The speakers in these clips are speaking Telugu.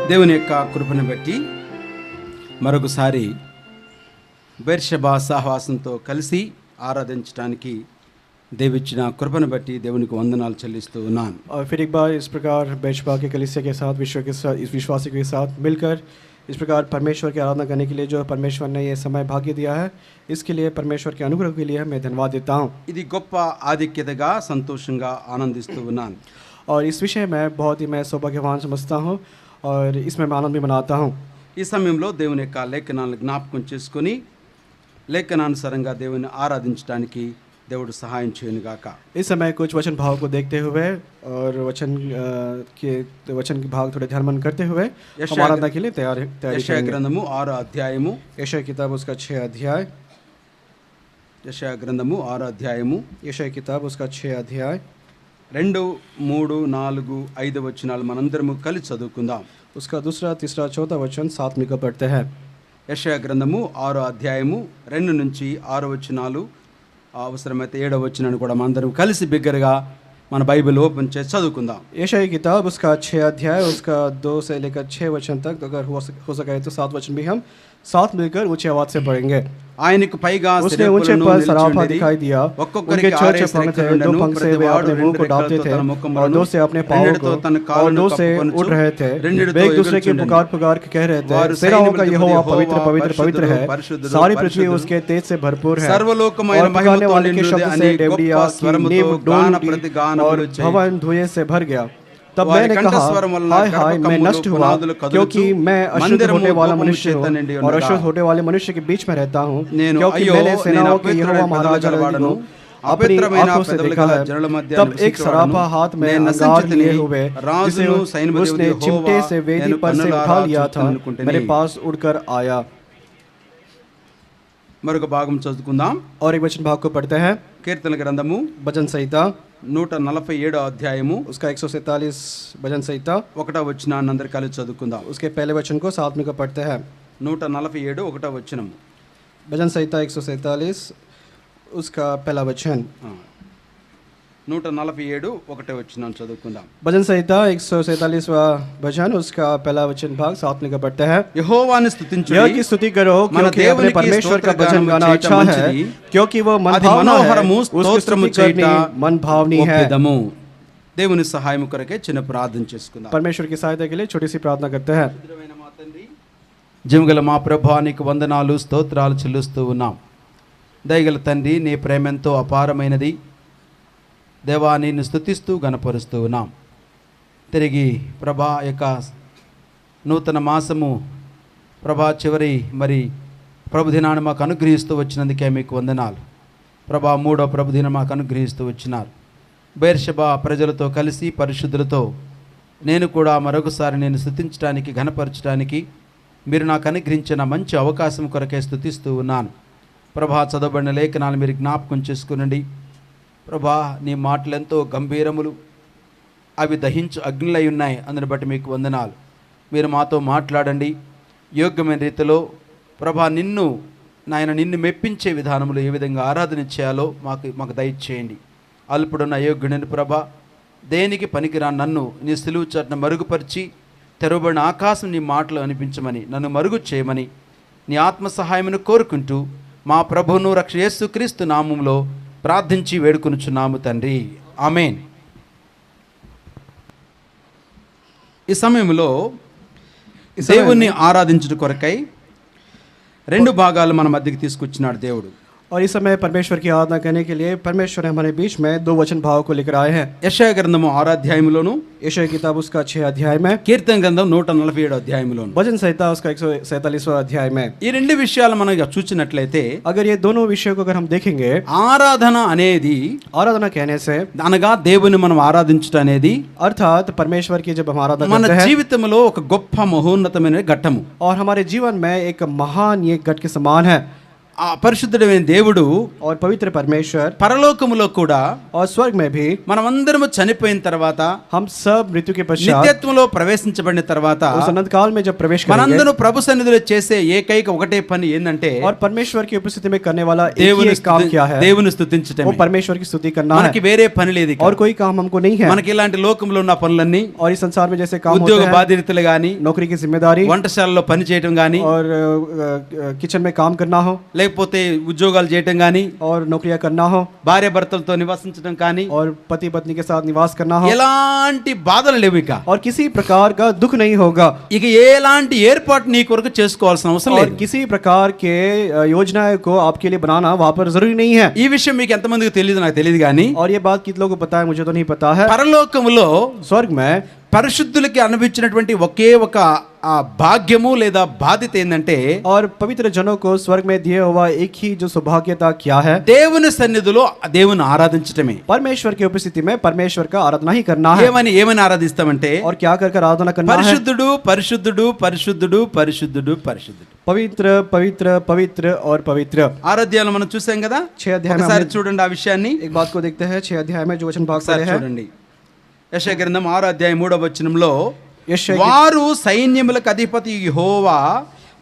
దేవుని యొక్క కృపను బట్టి మరొకసారి బెర్షెబా సహవాసంతో కలిసి ఆరాధించడానికి దేవుడిచ్చిన కృపను బట్టి దేవునికి వందనాలు చెల్లిస్తూ ఉన్నాను. और फिर एक बार इस प्रकार बेर्शेबा के कलीसिया के साथ इस विश्वासी के साथ मिलकर इस प्रकार परमेश्वर की आराधना करने के लिए जो परमेश्वर ने ये समय भाग्य दिया है, इसके लिए परमेश्वर के अनुग्रह के लिए मैं धन्यवाद देता हूँ. ఇది గొప్ప ఆధిక్యతగా సంతోషంగా ఆనందిస్తూ ఉన్నాను. और इस विषय में बहुत ही मैं सौभाग्यवान समझता हूँ और इसमें मैं आनंद भी मनाता हूँ. ఈ సమయంలో దేవుని యొక్క లేఖనాలను జ్ఞాపకం చేసుకొని లేఖనానుసారంగా దేవుని ఆరాధించడానికి దేవుడు సహాయం చేయనుగాక. इस समय कुछ वचन भाव को देखते हुए और वचन के भाग थोड़े ध्यान करते हुए हम आराधना के लिए तैयारी యెషయా గ్రంథము 6వ అధ్యాయము, यशायाह किताब उसका 6 अध्याय, యెషయా గ్రంథము 6వ అధ్యాయము, यशायाह किताब उसका 6 अध्याय 2, 3, 4, 5 వచనాలు మనందరము కలిసి చదువుకుందాం. उसका दूसरा, तीसरा, चौथा वचन साथ मिलकर पढ़ते हैं. యెషయా గ్రంథము 6వ అధ్యాయము 2 నుంచి 6 వచనాలు, అవసరమైతే 7వ వచనాన్ని కూడా మనందరం కలిసి బిగ్గరగా మన బైబిల్ ఓపెన్ చేసి చదువుకుందాం. यशायाह किताब उसका 6 अध्याय उसका 2 से लेकर 6 वचन तक, अगर हो सके तो 7 वचन भी हम साथ मिलकर ऊंची आवाज से पढ़ेंगे. ఆయనకు పైగా उसने ऊंचे पर सराफा दिखाई दिया, उनके 6 पंख थे, 2 पंख से वे अपने मुंह को डालते थे और 2 से अपने पाँव को, और 2 से उड़ रहे थे. वे एक दूसरे की पुकार के कह रहे थे, सेनाओं का यहोवा पवित्र पवित्र पवित्र है, सारी पृथ्वी उसके तेज से भरपूर है. సర్వలోకమైన और भगाने वाले के शब्द से डेवढ़िया की नींव डोल और भवन धुएं से भर गया. तब मैंने कहा, हाय हाय मैं नष्ट हुआ, क्योंकि मैं अशुद्ध होने वाला मनुष्य हूँ और अशुद्ध होने वाले मनुष्य के बीच में रहता हूँ, क्योंकि मैंने सेनाओं के यहोवा महाराजा को अपनी आंखों से देखा है. तब एक सराफा हाथ में अंगार लिए हुए, जिसे उसने चिमटे से वेदी पर से उठा लिया था, मेरे पास उड़कर आया. మరొక భాగం చదువుకుందాం. और एक वचन भाग को पढ़ते हैं. కీర్తన గ్రంథము भजन संहिता 147వ అధ్యాయము, उसका 147 भजन संहिता 1వ వచనాన్ని అందరూ కలిసి చదువుకుందాం. उसके पहले वचन को साथ मिलकर पढ़ते हैं. 147 1వ వచనము, भजन संहिता 147 उसका पहला वचन. 147 1వ వచనాన్ని చదువుకుందాం. भजन संहिता 147वां भजन उसका पहला वचन भाग साथ मिलकर पढ़ते हैं. యెహోవాను స్తుతించుడి, यह की स्तुति करो, क्योंकि अपने परमेश्वर का भजन गाना अच्छा है, क्योंकि वो मनभावना है, उसकी स्तुति करनी मनभावनी है. దేవుని సహాయం కొరకే చిన్న ప్రార్థన చేసుకుందాం. परमेश्वर की सहायता के लिए छोटी सी प्रार्थना करते हैं. జీవగల మా ప్రభువా, నీకు వందనాలు స్తోత్రాలు చెల్లిస్తూ ఉన్నాం. దయగల తండ్రి, నీ ప్రేమెంతో అపారమైనది దేవా, నిన్ను స్తుతిస్తూ గణపరుస్తూ ఉన్నాం. తిరిగి ప్రభా యొక్క నూతన మాసము ప్రభా చివరి ప్రభుదినాన్ని మాకు అనుగ్రహిస్తూ వచ్చినందుకే మీకు వందనాలు. ప్రభా 3వ ప్రభుదినం మాకు అనుగ్రహిస్తూ వచ్చినారు. బెర్షెబా ప్రజలతో కలిసి పరిశుద్ధులతో నేను కూడా మరొకసారి నేను స్తుతించడానికి ఘనపరచడానికి మీరు నాకు అనుగ్రహించిన మంచి అవకాశం కొరకే స్తుతిస్తూ ఉన్నాను. ప్రభా చదవబడిన లేఖనాలు మీరు జ్ఞాపకం చేసుకునండి. ప్రభా నీ మాటలు ఎంతో గంభీరములు, అవి దహించు అగ్నిలై ఉన్నాయి. అందుని బట్టి మీకు వందనాలు. మీరు మాతో మాట్లాడండి యోగ్యమైన రీతిలో. ప్రభా నిన్ను మెప్పించే విధానములు ఏ విధంగా ఆరాధన చేయాలో మాకు దయచేయండి. అల్పుడున్న అయోగ్యుడిని ప్రభా, దేనికి పనికిరా నన్ను నీ సిలువ చాటున మరుగుపరిచి తెరవబడిన ఆకాశం నీ మాటలు అనిపించమని, నన్ను మరుగు చేయమని నీ ఆత్మ సహాయమును కోరుకుంటూ మా ప్రభువును రక్షణ యేసుక్రీస్తు నామములో ప్రార్థించి వేడుకొనుచున్నాము తండ్రి, ఆమేన్. ఈ సమయంలో దేవుణ్ణి ఆరాధించుట కొరకై 2 భాగాలు మన మధ్యకి తీసుకొచ్చినాడు దేవుడు. और इस समय परमेश्वर की आराधना करने के लिए परमेश्वर ने हमारे बीच में 2 वचन भाव को लेकर आए हैं. యెషయా గ్రంథము 6వ అధ్యాయములోను, यशायाह किताब उसका 6 अध्याय में, కీర్తన గ్రంథం 147వ అధ్యాయములోను, भजन संहिता उसका 147वां अध्याय में. ఈ 2 విషయాలు మనం చూచినట్లయితే, अगर ये दोनों विषयों को अगर हम देखेंगे, ఆరాధన అనేది, आराधना कहने से అనగా దేవుని మనం ఆరాధించుట అనేది, अर्थात परमेश्वर की जब हम आराधना మన करते हैं, జీవితంలో ఒక గొప్ప మహోన్నతమైన ఘట్టము. और हमारे जीवन में एक महान ये घट के समान है. ఆ పరిశుద్ధుడైన దేవుడు और पवित्र परमेश्वर పరలోకములో కూడా और स्वर्ग में भी మనమందరము చనిపోయిన తర్వాత हम सब मृत्यु के पश्चात నిత్యత్వంలో ప్రవేశించబడిన తర్వాత उस अनंत काल में जब प्रवेश करेंगे మనందరం ప్రభు సన్నిధిలో చేసే ఏకైక ఒకటే పని ఏంటంటే और परमेश्वर की उपस्थिति में करने वाला एक ही దేవుని एक काम क्या है దేవుని वो స్తుతించటమే परमेश्वर की स्तुति करना है మనకి వేరే పని లేదు ఇక. और कोई काम हमको नहीं है మనకి ఇలాంటి లోకంలో ఉన్న పనులన్నీ और इस संसार में जैसे काम होते ఉద్యోగ हैं బాధ్యతలు గాని नौकरी की जिम्मेदारी వంటశాలలో పని చేయటం గాని और किचन में काम करना हो లేకపోతే ఉద్యోగాలు చేయటం గాని और नौकरियां करना हो భార్య భర్తలతో నివసించడం కానీ और पति पत्नी के साथ निवास करना हो ఎలాంటి బాధలు లేవు ఇక. और किसी प्रकार का दुख नहीं होगा ఇక ఎలాంటి ఏర్పాటు నీ కొరకు చేసుకోవాల్సిన అవసరం और లేదు. किसी प्रकार के योजनाएं को आपके लिए बनाना वहां पर जरूरी नहीं है ఈ విషయం మీకు ఎంతమందికి తెలియదు నాకు తెలియదు కానీ और ये बात कितने लोगों को पता है मुझे तो नहीं पता है పరలోకములో स्वर्ग में పరిశుద్ధులకి అనుభవించినటువంటి ఒకే ఒక ఆ భాగ్యము లేదా బాధ్యత ఏంటంటే और पवित्र जनों को स्वर्ग में दिए हुआ एक ही जो सौभाग्यता क्या है దేవుని సన్నిధిలో దేవుని ఆరాధించటమే. परमेश्वर की उपस्थिति में परमेश्वर का आराधना ही करना है ఏమని ఆరాధిస్తామంటే और क्या कर कर आराधना करना है పరిశుద్ధుడు పరిశుద్ధుడు పరిశుద్ధుడు పరిశుద్ధుడు పరిశుద్ధుడు. पवित्र पवित्र पवित्र और पवित्र ఆరాధ్యాలు మనం చూసాం కదా. 6 अध्याय में ఒకసారి हमने చూడండి ఆ విషయాన్ని. एक बात को देखते हैं 6 अध्याय में जो वचन भाग ఒకసారి पढ़े हैं చూడండి. యెషయా గ్రంథం 6వ అధ్యాయం 3వ వచనంలో यशायाह की- వారు సైన్యములకు అధిపతి యెహోవా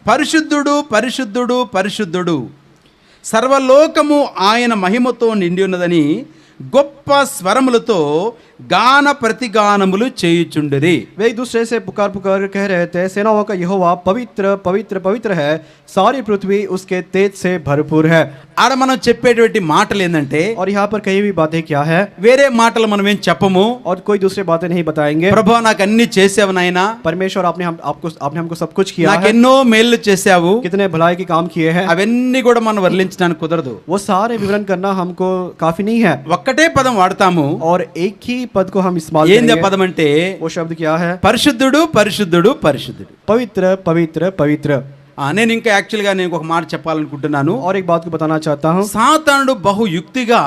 పరిశుద్ధుడు పరిశుద్ధుడు పరిశుద్ధుడు సర్వలోకము ఆయన మహిమతో నిండి ఉన్నదని గొప్ప స్వరములతో గాన ప్రతిగానములు చేయుచుండిరి. वे एक दूसरे से पुकार पुकार कह रहे थे सेनाओं का यहोवा पवित्र पवित्र पवित्र है सारी पृथ्वी उसके तेज से भरपूर है ఆడ మనం చెప్పేటువంటి మాటలు ఏంటంటే और यहाँ पर कही हुई बातें क्या है వేరే మాటలు మనం ఏం చెప్పము. और कोई दूसरी बातें नहीं बताएंगे ప్రభా నాకు అన్ని చేసావు నాయనా, परमेश्वर आपने हमको सब कुछ किया నాకు है ఎన్నో మేళ్ళు చేసావు, कितने भलाई के काम किए हैं అవన్నీ కూడా మనం వర్ణించడానికి కుదరదు. वो सारे विवरण करना हमको काफी नहीं है ఒక్కటే పదం వాడతాము. और एक ही पद को हम इस्तेमाल ఏంది ఆ करेंगे పదం అంటే वो शब्द क्या है పరిశుద్ధుడు పరిశుద్ధుడు పరిశుద్ధుడు. पवित्र पवित्र पवित्र నేను ఇంకా యాక్చువల్గా నేను ఒక మాట చెప్పాలనుకుంటున్నాను. और एक बात को बताना चाहता हूँ సాతానుడు బహుయుక్తిగా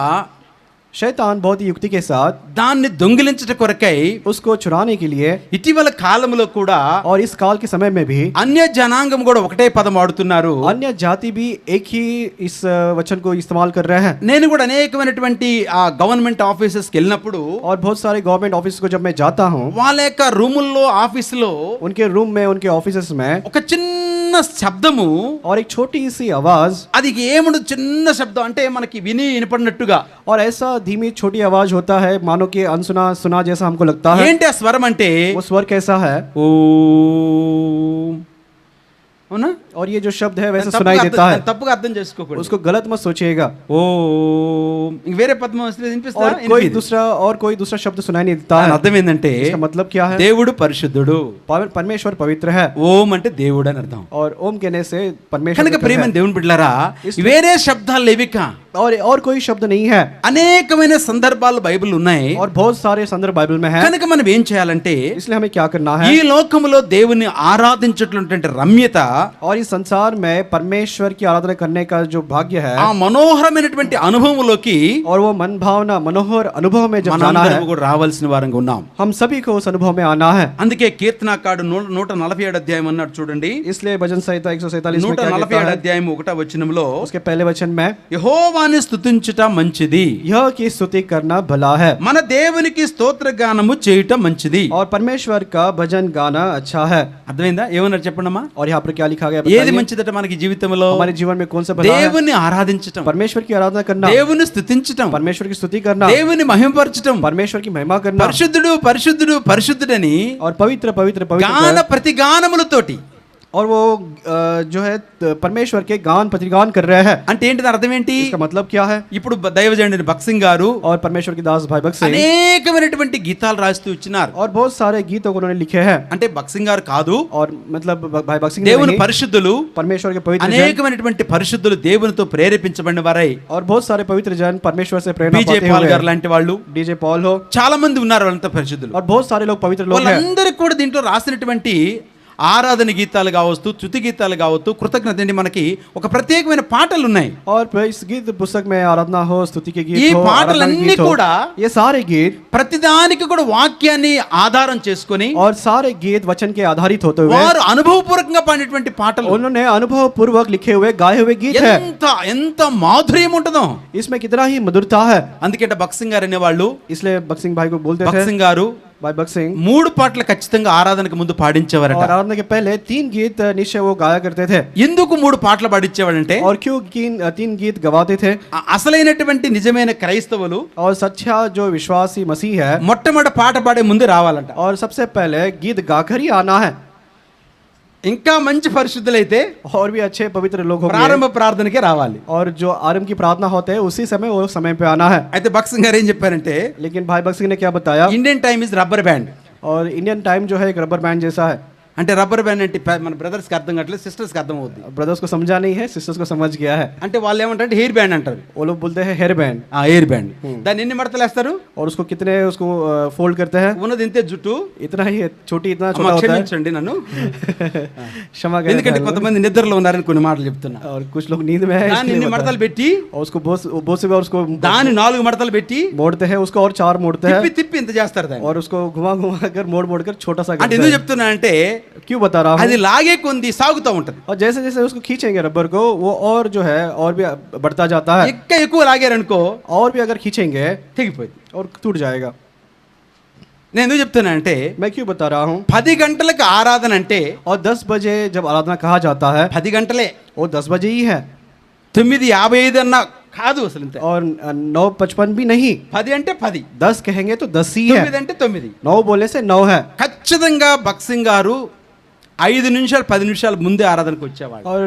शैतान बहुत ही युक्ति के साथ దాన్ని దొంగిలించట కొరకై उसको चुराने के लिए ఇటీవల కాలంలో కూడా और इस काल के समय में भी అన్య జనాంగం కూడా ఒకటే పదం వాడుతున్నారు. अन्य जाति भी एक ही इस वचन को इस्तेमाल कर रहे हैं నేను కూడా అనేకమైనటువంటి ఆ గవర్నమెంట్ ఆఫీసెస్కి వెళ్ళినప్పుడు और बहुत सारे गवर्नमेंट ऑफिस को जब मैं जाता हूँ వాళ్ళ యొక్క రూముల్లో ఆఫీసులో उनके रूम में उनके ऑफिस में ఒక చిన్న శబ్దము, और एक छोटी सी आवाज అది ఏముండదు చిన్న శబ్దం అంటే మనకి వినపడినట్టుగా. और ऐसा धीमी छोटी आवाज होता है मानो कि अनसुना सुना जैसा हमको लगता है ఏంటి ఆ స్వరం అంటే वो स्वर कैसा है ఓం. అవునా? और ये जो शब्द है वैसे सुनाई देता है తప్పుగా అర్థం చేసుకోకూడదు. उसको गलत मत सोचिएगा ఓం. ఇంక వేరే పద్మం వస్తే వినిపిస్తుందా? और कोई दूसरा शब्द सुनाई नहीं देता దాని है అర్థం ఏంటంటే इसका मतलब क्या है దేవుడు పరిశుద్ధుడు, परमेश्वर पवित्र है ఓం అంటే దేవుడు అని అర్థం. और ओम कहने से परमेश्वर కనుక पवित्र ప్రియమైన है। దేవుని బిడ్డలారా వేరే శబ్దాలు లేవిక. और कोई शब्द नहीं है అనేకమైన సందర్భాలు బైబిల్ ఉన్నాయి. और बहुत सारे संदर्भ बाइबल में है కనుక మనం ఏం చేయాలంటే इसलिए हमें क्या करना है ఈ లోకములో దేవుని ఆరాధించేటటువంటి రమ్యత, और इस संसार में परमेश्वर की आराधना करने का जो भाग्य है ఆ మనోహరమైనటువంటి అనుభవంలోకి और वो मन भावना मनोहर अनुभव में जब जाना है మనందరం కూడా రావాల్సిన వారంగా ఉన్నాం. हम सभी को उस अनुभव में आना है అందుకే కీర్తనాకారుడు 147 అధ్యాయం అన్నాడు చూడండి. इसलिए भजन संहिता 147 में क्या कहता 147 है అధ్యాయం 1వ వచనంలో उसके पहले वचन में యెహోవాని స్తుతించుట మంచిది, यह की स्तुति करना भला है మన దేవునికి స్తోత్రగానము చేయుట మంచిది. और परमेश्वर का भजन गाना अच्छा है అర్థమైందా? ఏమన్నారు చెప్పండమ్మా. और यहाँ पर क्या लिखा गया ఏది बताइए? మంచిదట మనకి జీవితంలో? हमारे जीवन में कौन सा भला है దేవుని ఆరాధించటం, परमेश्वर की आराधना करना దేవుని స్తుతించటం, परमेश्वर की स्तुति करना దేవుని మహిమపరచటం, परमेश्वर की महिमा करना పరిశుద్ధుడు పరిశుద్ధుడు పరిశుద్ధుడని और पवित्र पवित्र గాన पवित्र ప్రతిగానములతోటి. और वो जो है परमेश्वर के गान प्रतिगान कर रहे हैं అంటే ఏంటి దాని అర్థం ఏంటి? इसका मतलब क्या है ఇప్పుడు దైవజనుడు భక్సింగ్ గారు और परमेश्वर की दास भाई बक्से అనేకమైనటువంటి గీతాలు రాస్తూ ఇచ్చినారు. और बहुत सारे गीतों को उन्होंने लिखे हैं అంటే భక్సింగ్ గారు కాదు, और मतलब भाई बक्सिंग దేవుని పరిశుద్ధులు, परमेश्वर के पवित्र जन అనేకమైనటువంటి పరిశుద్ధులు దేవునితో ప్రేరేపించబడిన వారై और बहुत सारे पवित्र जन परमेश्वर से प्रेरणा బీజే पाते పాల్ గారు हुए లాంటి వాళ్ళు डीजे पॉल हो చాలా మంది ఉన్నారు వాళ్ళంతా పరిశుద్ధులు. और बहुत सारे लोग पवित्र लोग हैं వాళ్ళందరూ కూడా దీంట్లో రాసినటువంటి ఆరాధన గీతాలు కావచ్చు, స్తుతి గీతాలు కావచ్చు, కృతజ్ఞత అండి, మనకి ఒక ప్రత్యేకమైన పాటలు ఉన్నాయి. और इस गीत पुस्तक में आराधना हो, स्तुति के ఈ गीत हो, आराधना के పాటలన్నీ गीत हो, కూడా ये सारे गीत ప్రతిదానికి కూడా వాక్యాన్ని ఆధారం చేసుకొని और सारे गीत वचन के आधारित होते हुए వారు అనుభవపూర్వకంగా పాడినటువంటి పాటలు. उन्होंने अनुभव पूर्वक लिखे हुए गाए हुए गीत है. ఎంత మాధుర్యం ఉంటుందో. इसमें कितना ही मधुरता है. అందుకే బక్సింగ్ గారు అనేవాళ్ళు, इसलिए बक्सिंग भाई को बोलते थे, బక్సింగ్ గారు भाई बक्सिंग 3 పాటలు ఖచ్చితంగా ఆరాధనకు ముందు పాడించేవారట. और आराधना के पहले 3 गीत निश्चय वो गाया करते थे. ఎందుకు 3 పాటలు పాడించేవాడంటే, और क्यों 3 गीत गवाते थे? అసలైనటువంటి నిజమైన క్రైస్తవులు और सच्चा जो विश्वासी मसीह है మొట్టమొదటి పాట పాడే ముందే రావాలంట. और सबसे पहले गीत गाकर ही आना है. ఇంకా మంచి పరిశుద్ధులైతే और भी अच्छे पवित्र लोग होंगे ప్రారంభ ప్రార్థనకే రావాలి. और जो आरंभ की प्रार्थना होते हैं उसी समय वो समय पे आना है. అయితే బక్సింగ్ గారు ఏం చెప్పారంటే, लेकिन भाई बक्सिंग ने क्या बताया? Indian time is rubber band. और इंडियन टाइम जो है एक रबर बैंड जैसा है. అంటే రబ్బర్ బ్యాండ్ అంటే మన బ్రదర్స్ కి అర్థం కావట్లేదు, సిస్టర్స్ కి అర్థం అవుతుంది. ब्रदर्स को समझा नहीं है, सिस्टर्स को समझ गया है. అంటే వాళ్ళు ఏమంటారు, హెయిర్ బ్యాండ్ అంటారు. वो लोग बोलते हैं हेयर बैंड. Hair band. దాన్ని ఎన్ని మడతలు వేస్తారు? और उसको कितने उसको फोल्ड करते हैं? ఉన్నది ఇంతే జుట్టు. इतना ही छोटी, इतना అమ్మ, छोटा होता है. క్షమించండి నన్ను, क्षमा करें. ఎందుకంటే కొంతమంది నిద్రలో ఉన్నారని కొన్ని మాటలు చెప్తున్నా. और कुछ लोग नींद में है దాన్ని इसलिए ఇన్ని बता మడతలు పెట్టి, और उसको बहुत से बार उसको దాన్ని 4 మడతలు పెట్టి मोड़ते हैं, उसको और 4 मोड़ते हैं తిప్పి తిప్పి ఇంత చేస్తారు దాన్ని. और उसको घुमा कर मोड़ कर छोटा सा అంటే करते ఎందుకు हैं. చెప్తున్నా అంటే, क्यों बता रहा हूँ? అది లాగే కొంది సాగుతూ ఉంటది. और जैसे जैसे उसको खींचेंगे रबर को, वो और जो है और भी बढ़ता जाता है. ఇంకా ఎక్కువ లాగారనుకో और भी अगर खींचेंगे తెగిపోయింది. और टूट जाएगा. నేను ఎందుకు చెప్తున్నా అంటే, मैं क्यों बता रहा हूँ? 10 గంటలకు ఆరాధన అంటే और 10 बजे जब आराधना कहा जाता है 10 గంటలే, वो 10 बजे ही है. 9:55 అన్నా కాదు అసలు ఇంత. और 9:55 भी नहीं. 10 అంటే 10, 10 कहेंगे तो 10 ही है. 9 అంటే 9. 9 बोलने से 9 है. ఖచ్చితంగా బక్సింగ్ గారు 5 నిమిషాలు 10 నిమిషాలు ముందే ఆరాధనకు వచ్చేవాడు. और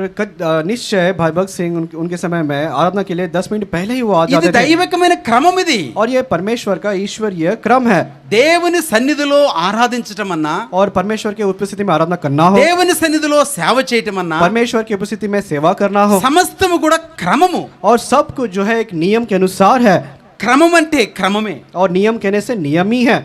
निश्चय भाई भगत सिंह उनके समय में आराधना के लिए 10 मिनट पहले ही वो आ ఇది जाते थे. దైవికమైన క్రమం ఇది. और ये परमेश्वर का ईश्वरीय क्रम है. దేవుని సన్నిధిలో ఆరాధించటం అన్నా, और परमेश्वर की उपस्थिति में आराधना करना हो, దేవుని సన్నిధిలో సేవ చేయటం అన్నా, परमेश्वर की उपस्थिति में सेवा करना हो, సమస్తము కూడా క్రమము. और सब कुछ जो है एक नियम के अनुसार है. క్రమం అంటే క్రమమే. और नियम कहने से नियम ही है.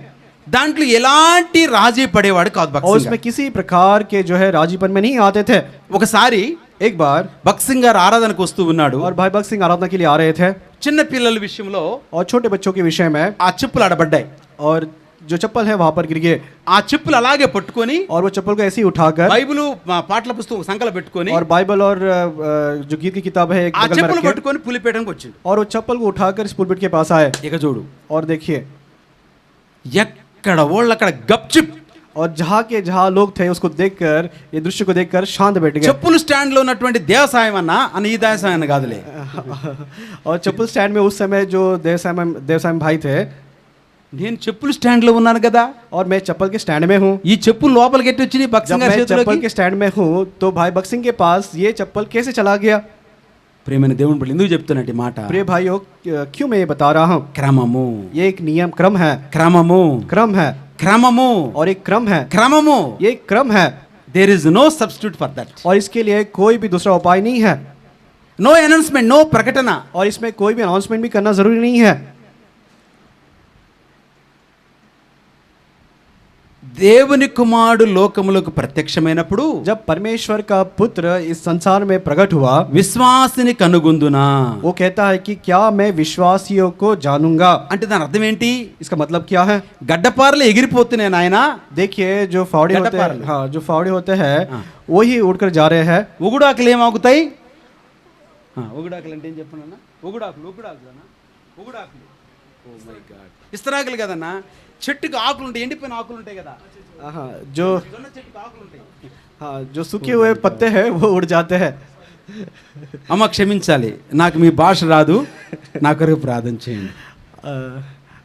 దాంట్లో ఎలాంటి రాజీ పడేవాడు కాదు और బక్సింగ్ उसमें గారు. किसी प्रकार के जो है राजीपन में नहीं आते थे. ఒకసారి एक बार బక్సింగ్ గారు ఆరాధనకు వస్తూ ఉన్నాడు. और भाई भगत सिंह आराधना के लिए आ रहे थे. చిన్న పిల్లల విషయంలో और छोटे बच्चों के विषय में ఆ చెప్పులు ఆడబడ్డాయి. और जो चप्पल है वहां पर गिर गए. ఆ చెప్పులు అలాగే పట్టుకొని और वो चप्पल को ऐसे ही उठाकर బైబిలు పాటల పుస్తకం సంకల పెట్టుకొని और बाइबल और जो गीत की किताब है एक ఆ बगल में చెప్పులు रखे పట్టుకొని పులిపేటకు వచ్చింది. और वो चप्पल को उठाकर इस पुलपिट के पास आए. ఇక చూడు, और देखिए, ఎక్కడ వాళ్ళు అక్కడ గప్చిప్. और जहाँ लोग थे उसको देखकर, ये दृश्य को देखकर शांत बैठ गए. చెప్పులు స్టాండ్ లో ఉన్నటువంటి దేవసాయం అన్న అని ఈ దేవసాయం అన్న కాదులే. और चप्पल स्टैंड में उस समय जो देवसायम भाई थे, నేను చెప్పులు స్టాండ్ లో ఉన్నాను కదా, और मैं चप्पल के स्टैंड में हूँ. ఈ చెప్పులు లోపలికి ఎట్టి వచ్చినాయి जब బక్సింగ్ గారి मैं चप्पल చేతిలోకి? के स्टैंड में हूँ तो भाई बक्सिंग के पास ये चप्पल कैसे चला गया? ప్రేమైన దేవుని బిడ్డలు, ఎందుకు చెప్తున్నట్టు మాట? प्रिय भाइयों, क्यों मैं ये बता रहा हूँ? క్రమము, ये एक नियम क्रम है. క్రమము, क्रम है. క్రమము, और एक क्रम है. క్రమము. ये एक क्रम है. There is no substitute for that. और इसके लिए कोई भी दूसरा उपाय नहीं है. నో అనౌన్స్మెంట్, నో ప్రకటన. और इसमें कोई भी अनाउंसमेंट भी करना जरूरी नहीं है. దేవుని కుమారుడు లోకములకు ప్రత్యక్షమైనప్పుడు जब परमेश्वर का पुत्र इस संसार में प्रकट हुआ, విశ్వాసిని కనుగొందునా. वो कहता है कि क्या मैं विश्वासियों को जानूंगा. అంటే దాని అర్థం ఏంటి? इसका मतलब क्या है? గడ్డపారలు ఎగిరిపోతున్నాయి నాయన. देखिए, जो फावड़े होते हैं, गड्ढापारले. हाँ, जो फावड़े होते हैं हाँ. वही उड़कर जा रहे हैं. ఉగుడాకులు ఏమాగుతాయి? ఉగుడాకులు అంటే ఏం చెప్పనన్నా? ఉగుడాకులు ఉగుడాకులనా? ఉగుడాకులు. Oh my God. ఇస్తరాకులు కదన్నా. చెట్టుకి ఆకులు ఉంటాయి, ఎండిపోయిన ఆకులు ఉంటాయి కదా. हाँ, जो జొన్న చెట్టుకి ఆకులు ఉంటాయి. हाँ, जो सूखे हुए पत्ते हैं वो उड़ जाते हैं. అమ్మ క్షమించాలి, నాకు మీ భాష రాదు, నా కొరకు ప్రార్థన చేయండి.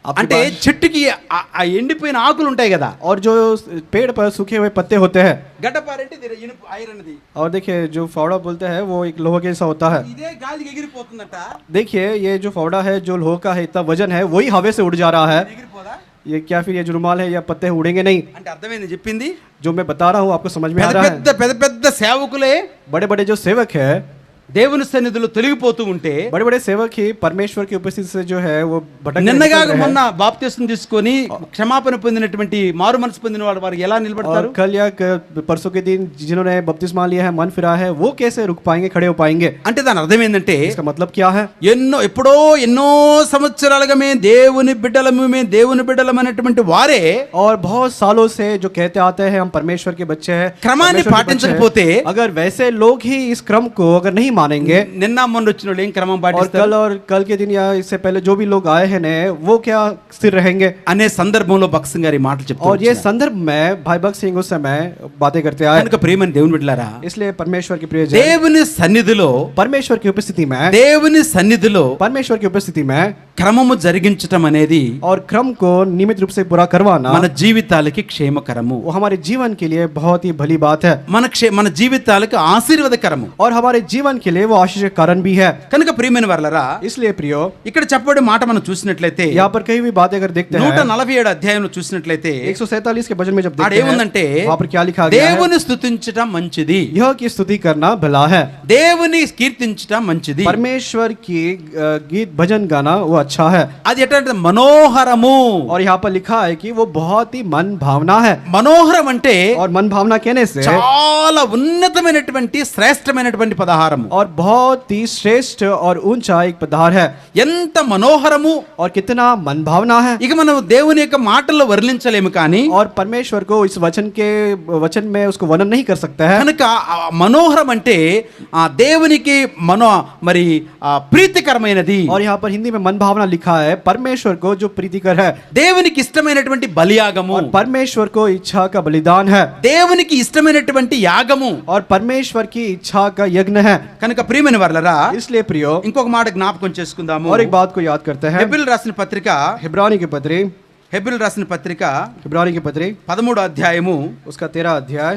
आपकी అంటే बात- చెట్టుకి ఆ ఎండిపోయిన ఆకులు ఉంటాయి కదా. और जो पेड़ पर सूखे हुए पत्ते होते हैं. గడ్డపారంటే ఇది ఇనుప ఐరన్ది. और देखिए, जो फावड़ा बोलते हैं वो एक लोहे के जैसा होता है. ఇదే గాలికి ఎగిరిపోతుందట. देखिए, ये जो फावड़ा है जो लोहे का है, इतना वजन है, वही हवा से उड़ जा रहा है. ఎగిరిపోదా? ये क्या फिर ये जो रुमाल है या पत्ते उड़ेंगे नहीं? అంటే అర్థమైంది చెప్పింది. जो मैं बता रहा हूँ आपको समझ में आ పెద్ద रहा है? పెద్ద పెద్ద పెద్ద సేవకులే बड़े बड़े जो सेवक है దేవుని సన్నిధిలో తొలగిపోతూ ఉంటే बड़े बड़े सेवक ही परमेश्वर की उपस्थिति से जो है वो भटक నిన్నగా మొన్న బాప్తిస్మం తీసుకొని క్షమాపణ పొందినటువంటి మారు మనసు పొందిన వారు ఎలా నిలబడతారు? कल या परसों के दिन जिन्होंने बपतिस्मा लिया है, मन फिरा है, वो कैसे रुक पाएंगे, खड़े हो पाएंगे? అంటే దాని అర్థం ఏంటంటే इसका मतलब क्या है? ఎన్నో సంవత్సరాలుగా మేము దేవుని బిడ్డలమైనటువంటి వారే और बहुत सालों से जो कहते आते हैं हम परमेश्वर के बच्चे हैं, క్రమాన్ని परमेश्वर के बच्चे పాటించకపోతే हैं, अगर वैसे लोग ही इस क्रम को अगर नहीं मानेंगे, నిన్న మొన్న వచ్చిన వాళ్ళు ఏం క్రమం और పాటిస్తారు कल के दिन या इससे पहले जो भी लोग आए हैं ने, वो क्या स्थिर रहेंगे? అనే సందర్భంలో భక్సింగ్ గారి మాటలు చెప్తారు. और ये संदर्भ में भाई भक्त सिंह उस समय बातें करते आए. కనుక ప్రియమైన దేవుని బిడ్డలారా, इसलिए परमेश्वर की प्रिय जन, దేవుని సన్నిధిలో परमेश्वर की उपस्थिति में, దేవుని సన్నిధిలో परमेश्वर की उपस्थिति में క్రమము జరిగించటం అనేది और क्रम को नियमित रूप से पूरा करवाना మన జీవితాలకి క్షేమకరము, वो हमारे जीवन के लिए बहुत ही भली बात है, మన జీవితాలకు ఆశీర్వాదకరము. और हमारे जीवन के लिए वो आशीष का कारण भी है. కనుక ప్రియమైన వారలారా, इसलिए प्रियो, ఇక్కడ చెప్పబడే మాట మనం చూసినట్లయితే यहाँ पर कई भी बातें अगर देखते हैं 147 అధ్యాయంలో చూసినట్లయితే 147 के भजन में जब ఆడ देखते हैं, ఏముందంటే वहाँ पर क्या लिखा गया है? దేవుని స్తుతించటం మంచిది, यह की स्तुति करना भला है, దేవుని కీర్తించటం మంచిది, परमेश्वर की गीत भजन गाना वो अच्छा है. అది ఎట్లాంటి మనోహరము. और यहाँ पर लिखा है कि वो बहुत ही मन भावना है. మనోహరం అంటే और मन भावना कहने से చాలా ఉన్నతమైనటువంటి శ్రేష్టమైనటువంటి పదహారము, और बहुत ही श्रेष्ठ और ऊंचा एक पदार्थ है. ఎంత మనోహరము. और कितना मन भावना है. ఇక మనం దేవుని యొక్క మాటల్లో వర్ణించలేము కానీ और परमेश्वर को इस वचन में उसको वर्णन नहीं कर सकता है. కనుక మనోహరం అంటే దేవునికి మరి ప్రీతికరమైనది. और यहाँ पर हिंदी में मन भावना लिखा है, परमेश्वर को जो प्रीतिकर है, దేవునికి ఇష్టమైనటువంటి బలియాగము, और परमेश्वर को इच्छा का बलिदान है, దేవునికి ఇష్టమైనటువంటి యాగము. और परमेश्वर की इच्छा का यज्ञ है. కనుక ప్రియమైన వారలారా, इसलिए प्रियो, ఇంకొక మాట జ్ఞాపకం చేసుకుందాము. और एक बात को याद करते हैं. హెబ్రీయులకు రాసిన పత్రిక, हिब्रानी की पत्री, హెబ్రీయులకు రాసిన పత్రిక हिब्रानी की पत्री 13వ అధ్యాయము, उसका 13 अध्याय,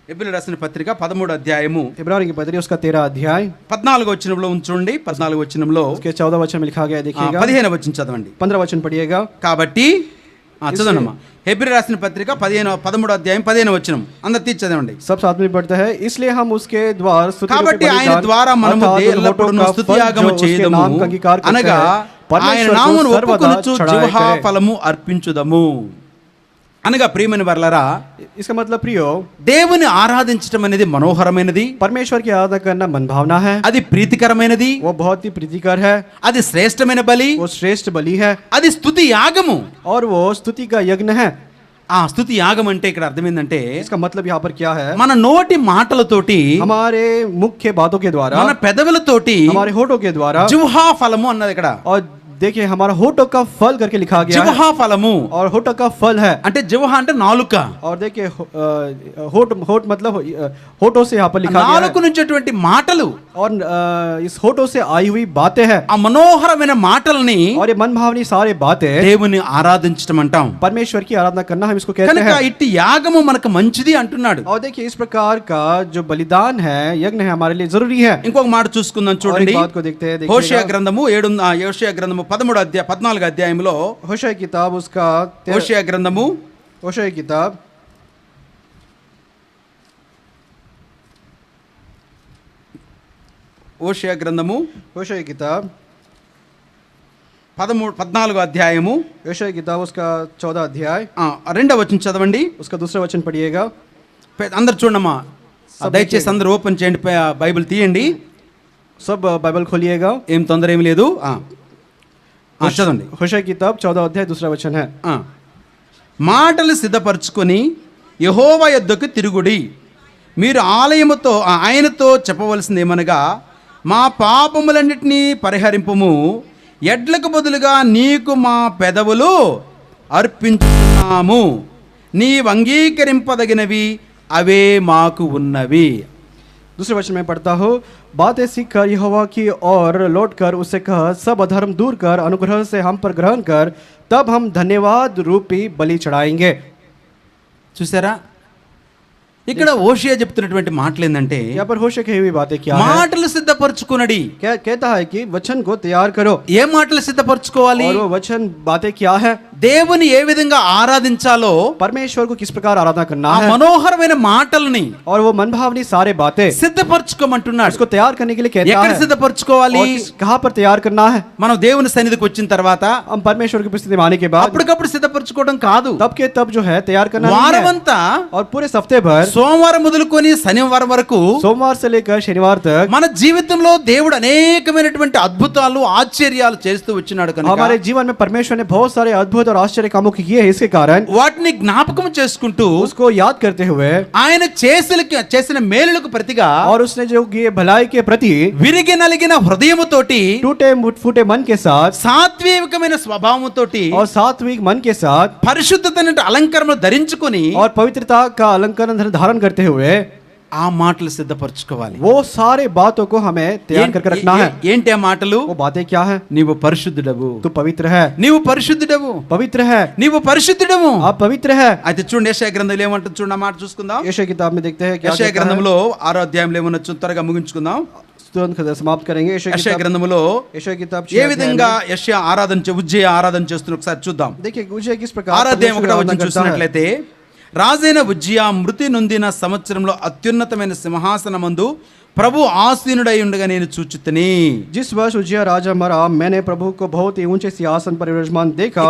హెబ్రీయులకు రాసిన పత్రిక 13వ అధ్యాయము हिब्रानी की पत्री उसका 13 अध्याय 14వ వచనంలో ఉంచండి. 14వ వచనంలో उसके 14 वचन में लिखा गया है, देखिएगा. 15వ వచనం చదవండి. 15 वचन पढ़िएगा. కాబట్టి చదవనమ్మా. హెబ్రీయులకు రాసిన పత్రిక 13వ అధ్యాయం 15వ వచనం అందరూ తీసి చదవండి. सब साथ में पढ़ते हैं. इसलिए हम उसके द्वार स्तुति रूपी కాబట్టి ఆయన बलिदान, ద్వారా మనము अर्थात ఎల్లప్పుడూ होठों का స్తుతియాగము फल जो उसके చేయదము, नाम का अंगीकार करते అనగా हैं, ఆయన परमेश्वर को నామమును सर्वदा ఒప్పుకొనుచు चढ़ाया జిహ్వా करे. ఫలము అర్పించుదము. అనగా ప్రియమైన వర్లరా, इसका मतलब प्रियो, దేవుని ఆరాధించటం అనేది మనోహరమైనది, परमेश्वर की आराधना करना मन भावना है, అది ప్రీతికరమైనది, वो बहुत ही प्रीतिकर है, అది శ్రేష్టమైన బలి, वो श्रेष्ठ बलि है, అది స్తుతి యాగము. और वो स्तुति का यज्ञ है. ఆ స్తుతి యాగం అంటే ఇక్కడ అర్థం ఏంటంటే इसका मतलब यहाँ पर क्या है? మన నోటి మాటలతోటి, हमारे मुख्य बातों के द्वारा, మన పెదవులతోటి हमारे होठों के द्वारा, జిహ్వా ఫలము అన్నది ఇక్కడ. और देखिए हमारा होठों का फल करके लिखा गया है, జిహ్వా ఫలము और होठों का फल है. అంటే జిహ్వా అంటే నాలుక. और देखिए होठ मतलब होठों से यहाँ पर लिखा गया నాలుక నుంచి అటువంటి మాటలు, है, और इस होठों से आई हुई बातें हैं, ఆ మనోహరమైన మాటల్ని और ये मन भावनी सारे बातें దేవుని ఆరాధించడం అంటాం. परमेश्वर की आराधना करना हम इसको कहते కనుక हैं. ఇట్టి యాగము మనకు మంచిది అంటున్నాడు. और देखिए इस प्रकार का जो बलिदान है, यज्ञ है, हमारे लिए जरूरी है. ఇంకొక మాట చూసుకుందాం और చూడండి. एक बात को देखते हैं, హోషేయ देखिएगा. గ్రంథము 14వ అధ్యాయంలో होशे किताब उसका హోషేయ గ్రంథము होशे किताब హోషేయ గ్రంథము होशे किताब 14వ అధ్యాయము होशे किताब उसका 14 अध्याय, రెండవ వచనం చదవండి. उसका दूसरा वचन पढ़िएगा. అందరు చూడమ్మా, దయచేసి అందరూ ఓపెన్ చేయండి, బైబిల్ తీయండి, सब बाइबल खोलिएगा. ఏం తొందర ఏమి లేదు. చదవండి. होशे किताब 14 अध्याय दूसरा वचन है. మాటలు సిద్ధపరచుకొని యెహోవా యొద్దకు తిరుగుడి, మీరు ఆయనతో చెప్పవలసింది ఏమనగా, మా పాపములన్నిటినీ పరిహరింపుము, ఎడ్లకు బదులుగా నీకు మా పెదవులు అర్పించుతున్నాము, నీవు అంగీకరింపదగినవి అవే మాకు ఉన్నవి. दूसरे वचन में पढ़ता हूँ, बातें सीख कर यहोवा की और लौट कर उससे कह, सब अधर्म दूर कर अनुग्रह से हम पर ग्रहण कर, तब हम धन्यवाद रूपी बलि चढ़ाएंगे. చూసారా, ఇక్కడ హోషేయ చెప్తున్నటువంటి మాటలు ఏంటంటే यहाँ पर होशे कही हुई बातें क्या है? మాటలు సిద్ధపరచుకునడి. कहता है कि वचन को तैयार करो। ఏ మాటలు సిద్ధపరచుకోవాలి? और वो वचन बातें क्या है? దేవుని ఏ విధంగా ఆరాధించాలో परमेश्वर को किस प्रकार आराधना करना ఆ है మనోహరమైన మాటల్ని और वो मनभावनी सारे बातें సిద్ధపరచుకోమంటున్నాడు. उसको तैयार करने के लिए कहता ఎక్కడ है। సిద్ధపరచుకోవాలి? और कहाँ पर तैयार करना है? మనం దేవుని సన్నిధికి వచ్చిన తర్వాత हम परमेश्वर की उपस्थिति में आने के बाद అప్పటికప్పుడు సిద్ధపరచుకోవడం కాదు. तब के तब जो है तैयार करना नहीं है। వారమంతా और पूरे हफ्ते भर సోమవారం మొదలుకొని శనివారం వరకు सोमवार से लेकर शनिवार तक మన జీవితంలో దేవుడు అనేకమైనటువంటి అద్భుతాలు ఆశ్చర్యాలు చేస్తూ వచ్చినాడు కనుక हमारे जीवन में परमेश्वर ने बहुत सारे अद्भुत और आश्चर्य कामों किए हैं। इसके कारण వాటిని జ్ఞాపకం చేసుకుంటూ उसको याद करते हुए ఆయన చేసిన మేలులకు ప్రతిగా और उसने जो किए भलाई के प्रति విరిగి నలిగిన హృదయముతోటి टूटे फूटे मन के साथ సాత్వికమైన స్వభావముతోటి और सात्विक मन के साथ పరిశుద్ధతైన అలంకరణను ధరించుకొని और पवित्रता का अलंकरण धारण करते हुए ఆ మాటలు సిద్ధపరచుకోవాలి. वो सारे बातों को हमें तैयार करके रखना है। ఏంటి ఆ మాటలు? वो बातें क्या है? నీవు పరిశుద్ధుడవు, तू पवित्र है, నీవు పరిశుద్ధుడవు, पवित्र है, నీవు పరిశుద్ధుడవు. आप पवित्र है। అయితే చూడండి యెషయా గ్రంథంలో ఏమంటుంది చూడండి, ఆ మాట చూసుకుందాం. यशायाह किताब में देखते हैं क्या యెషయా कहता है। గ్రంథంలో 6వ అధ్యాయంలో ఏమనొచ్చు త్వరగా ముగించుకుందాం. तुरंत समाप्त करेंगे। యెషయా గ్రంథంలో यशायाह किताब ఏ విధంగా యెషయా ఉజ్జయ ఆరాధన చేస్తున్న ఒకసారి చూద్దాం. देखिए उज्जय किस प्रकार 6వ అధ్యాయం 1వ వచనం करता है। చూసినట్లయితే రాజైన ఉజ్జియా మృతి నొందిన సంవత్సరంలో అత్యున్నతమైన సింహాసనమందు ప్రభు ఆసీనుడై ఉండగా నేను చూచుతని. जिस वर्ष उज्जिया राजा मरा मैंने प्रभु को बहुत ही ऊंचे सिंहासन पर विराजमान देखा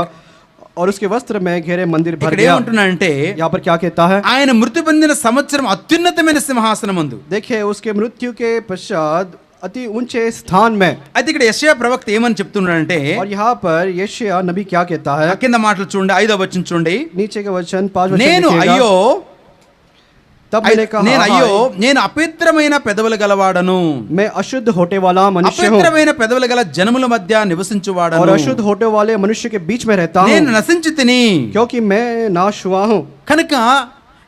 और उसके वस्त्र में घेरे मंदिर भर ఇక్కడ गया। ఏమంటున్నాడంటే यहाँ पर क्या कहता है? ఆయన మృతి పొందిన సంవత్సరం అత్యున్నతమైన సింహాసనమందు. देखिए उसके मृत्यु के पश्चात अति ऊंचे स्थान में। అయితే ఇక్కడ యెషయా ప్రవక్త ఏమని చెప్తున్నాడంటే और यहाँ पर यशायाह नबी क्या कहता है? ఆ కింద మాటలు చూడండి, 5వ వచనం చూడండి. नीचे के वचन 5 वचन నేను देखिएगा। అయ్యో तब मैंने कहा నేను అపవిత్రమైన పెదవులు గలవాడను, मैं अशुद्ध होटे वाला मनुष्य हूँ అపవిత్రమైన పెదవులు గల జనముల మధ్య और నివసించువాడను, अशुद्ध होटे वाले मनुष्य के बीच में रहता నేను हूँ నశించి తిని. क्योंकि मैं नाश हुआ हूँ। కనుక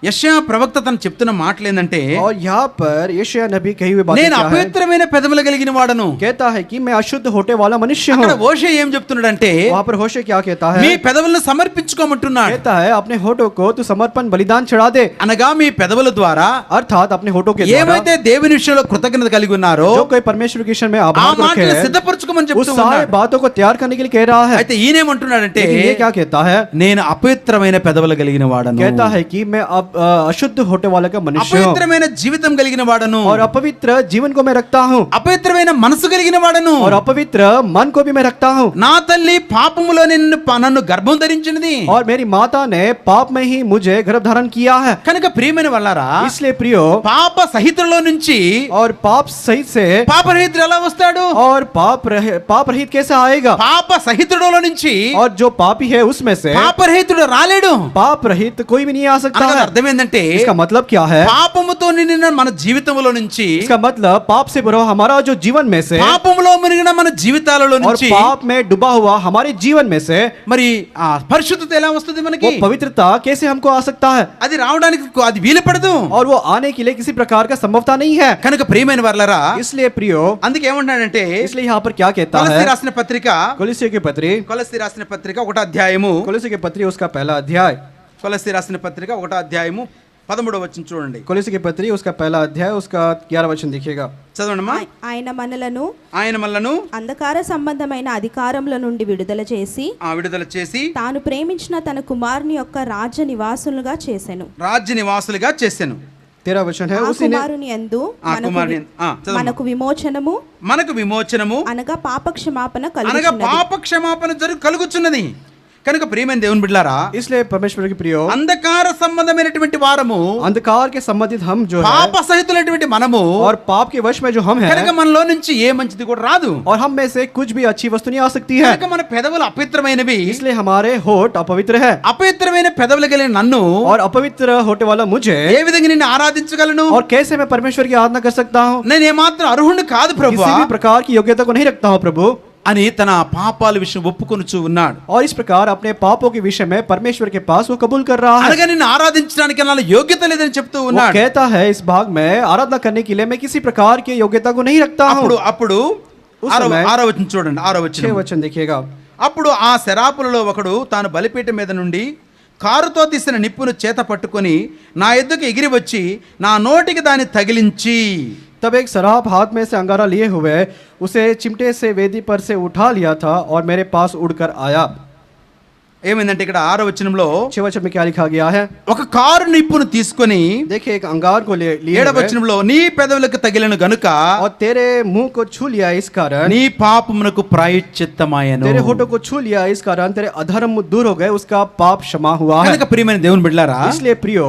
యెషయా ప్రవక్త తను చెప్తున్న మాటలు ఏంటంటే और यहाँ पर यशायाह नबी कही हुई बात నేను क्या है? అపవిత్రమైన పెదవులు కలిగిన వాడను. कहता है कि मैं अशुद्ध होटे वाला मनुष्य हूँ। అక్కడ హోషేయ ఏం చెప్తున్నాడంటే वहाँ पर होशे क्या कहता है? మీ పెదవులను సమర్పించుకోమంటున్నాడు. कहता है अपने होठों को तू समर्पण बलिदान चढ़ा दे। అనగా మీ పెదవుల ద్వారా अर्थात अपने होठों के द्वारा ఏమైతే దేవుని విషయంలో కృతజ్ఞత కలిగి ఉన్నారో जो कोई परमेश्वर के विषय में ఆ आभार रखे మాటలు है సిద్ధపరచుకోమని उस చెప్తూ सारे ఉన్నాడు. बातों को तैयार करने के लिए कह रहा है। అయితే ఈయనేమంటున్నాడంటే लेकिन ये क्या कहता है? నేను అపవిత్రమైన పెదవులు కలిగిన వాడను, कहता है कि मैं अब अशुद्ध होटे वाले का मनुष्य हूँ అపవిత్రమైన జీవితం కలిగిన వాడను, और अपवित्र जीवन को मैं रखता हूँ అపవిత్రమైన మనసు కలిగిన వాడను, और अपवित्र मन को भी मैं रखता हूँ। నా తల్లి పాపములో నన్ను గర్భం ధరించినది. और मेरी माता ने पाप में ही मुझे गर्भ धारण किया है। కనుక ప్రియమైన వాళ్ళారా, इसलिए प्रियो పాప సహితుల్లో నుంచి और पाप सहित से పాపరహితుడు ఎలా వస్తాడు? और पाप रहित कैसे आएगा? పాప సహితుడులో నుంచి और जो पापी है उसमें से పాపరహితుడు రాలేడు. पाप रहित कोई भी नहीं आ सकता అనగా है। అర్థం ఏంటంటే इसका मतलब क्या है? పాపముతో నిండిన మన జీవితంలో నుంచి, इसका मतलब पाप से भरा हमारा जो जीवन में से పాపములో మునిగిన మన జీవితాలలో और నుంచి पाप में डूबा हुआ हमारे जीवन में से మరి ఆ పరిశుద్ధత ఎలా వస్తుంది మనకి? वो पवित्रता कैसे हमको आ सकता है? అది రావడానికి అది వీలు పడదు. और वो आने के लिए किसी प्रकार का संभवता नहीं है। కనుక ప్రియమైన వర్లరా, इसलिए प्रियो అందుకే ఏమంటాడంటే इसलिए यहाँ पर क्या कहता కొలస్సీ है? రాసిన పత్రిక कोलोस्सी की पत्री 1వ అధ్యాయము, कोलोस्सी की पत्री उसका पहला अध्याय కొలస్సీ రాసిన పత్రిక 1వ అధ్యాయము 13వ వచనం చూడండి. कोलोस्सी की पत्री उसका पहला अध्याय उसका 11 वचन देखिएगा। చదవండమ్మా. ఆయన మనలను ఆయన మనలను అంధకార సంబంధమైన అధికారముల నుండి విడుదల చేసి విడుదల చేసి తాను ప్రేమించిన తన కుమారుని యొక్క రాజ్య నివాసులుగా చేసెను. రాజ్య నివాసులుగా చేసెను. 13 वचन है। ఆ उसी ने కుమారుని యందు మనకు విమోచనము అనగా పాప క్షమాపణ కలుగుచున్నది. కనుక ప్రియమైన దేవుని బిడ్డలారా, इसलिए परमेश्वर की प्रियो అంధకార సంబంధమైనటువంటి వారము, अंधकार के संबंधित हम जो है పాప సహితులైనటువంటి మనము, और पाप के वश में जो हम కనుక हैं మనలో నుంచి ఏ మంచిది కూడా రాదు. और हम में से कुछ भी अच्छी वस्तु नहीं आ सकती है। కనుక మన పెదవులు అపవిత్రమైనవి. इसलिए हमारे होठ अपवित्र है అపవిత్రమైన పెదవులు కలిగిన నన్ను और अपवित्र होटे वाला मुझे ఏ విధంగా నిన్ను ఆరాధించగలను? और कैसे मैं परमेश्वर की आराधना कर सकता हूँ? నేను ఏమాత్రం అర్హుణ్ణి కాదు ప్రభువా किसी भी प्रकार की योग्यता को नहीं रखता हूँ प्रभु। అని తన పాపాల విషయం ఒప్పుకొనుచు ఉన్నాడు. और इस प्रकार अपने पापों के विषय में परमेश्वर के पास वो कबूल कर रहा है। అనగా నిన్ను ఆరాధించడానికి నాలో యోగ్యత లేదని చెప్తూ वो ఉన్నాడు. कहता है इस भाग में आराधना करने के लिए मैं किसी प्रकार की योग्यता को नहीं रखता हूँ। అప్పుడు उस समय 6వ వచనం చూడండి. 6వ 6 వచనం. वचन देखिएगा। అప్పుడు ఆ శరాపులలో ఒకడు తాను బలిపీఠం మీద నుండి కారుతో తీసిన నిప్పును చేత పట్టుకొని నా ఎద్దుకు ఎగిరి వచ్చి నా నోటికి దాన్ని తగిలించి तब एक सराप हाथ में से अंगारा लिए हुए उसे चिमटे से वेदी पर से उठा लिया था और मेरे पास उड़कर आया। ఏమైందంటే ఇక్కడ 6వ వచనంలో 6 वचन में क्या लिखा गया है? ఒక కారు నిప్పును తీసుకొని देखिए एक अंगार को लिए 7వ వచనంలో నీ పెదవులకు తగిలిన గనుక और तेरे मुंह को छू लिया इस कारण, నీ పాపమునకు ప్రాయశ్చిత్తమాయెను। तेरे होठों को छू लिया इस कारण तेरे अधर्म दूर हो गए, उसका पाप क्षमा हुआ है। కనుక ప్రియమైన దేవుని బిడ్డలారా, इसलिए प्रियो,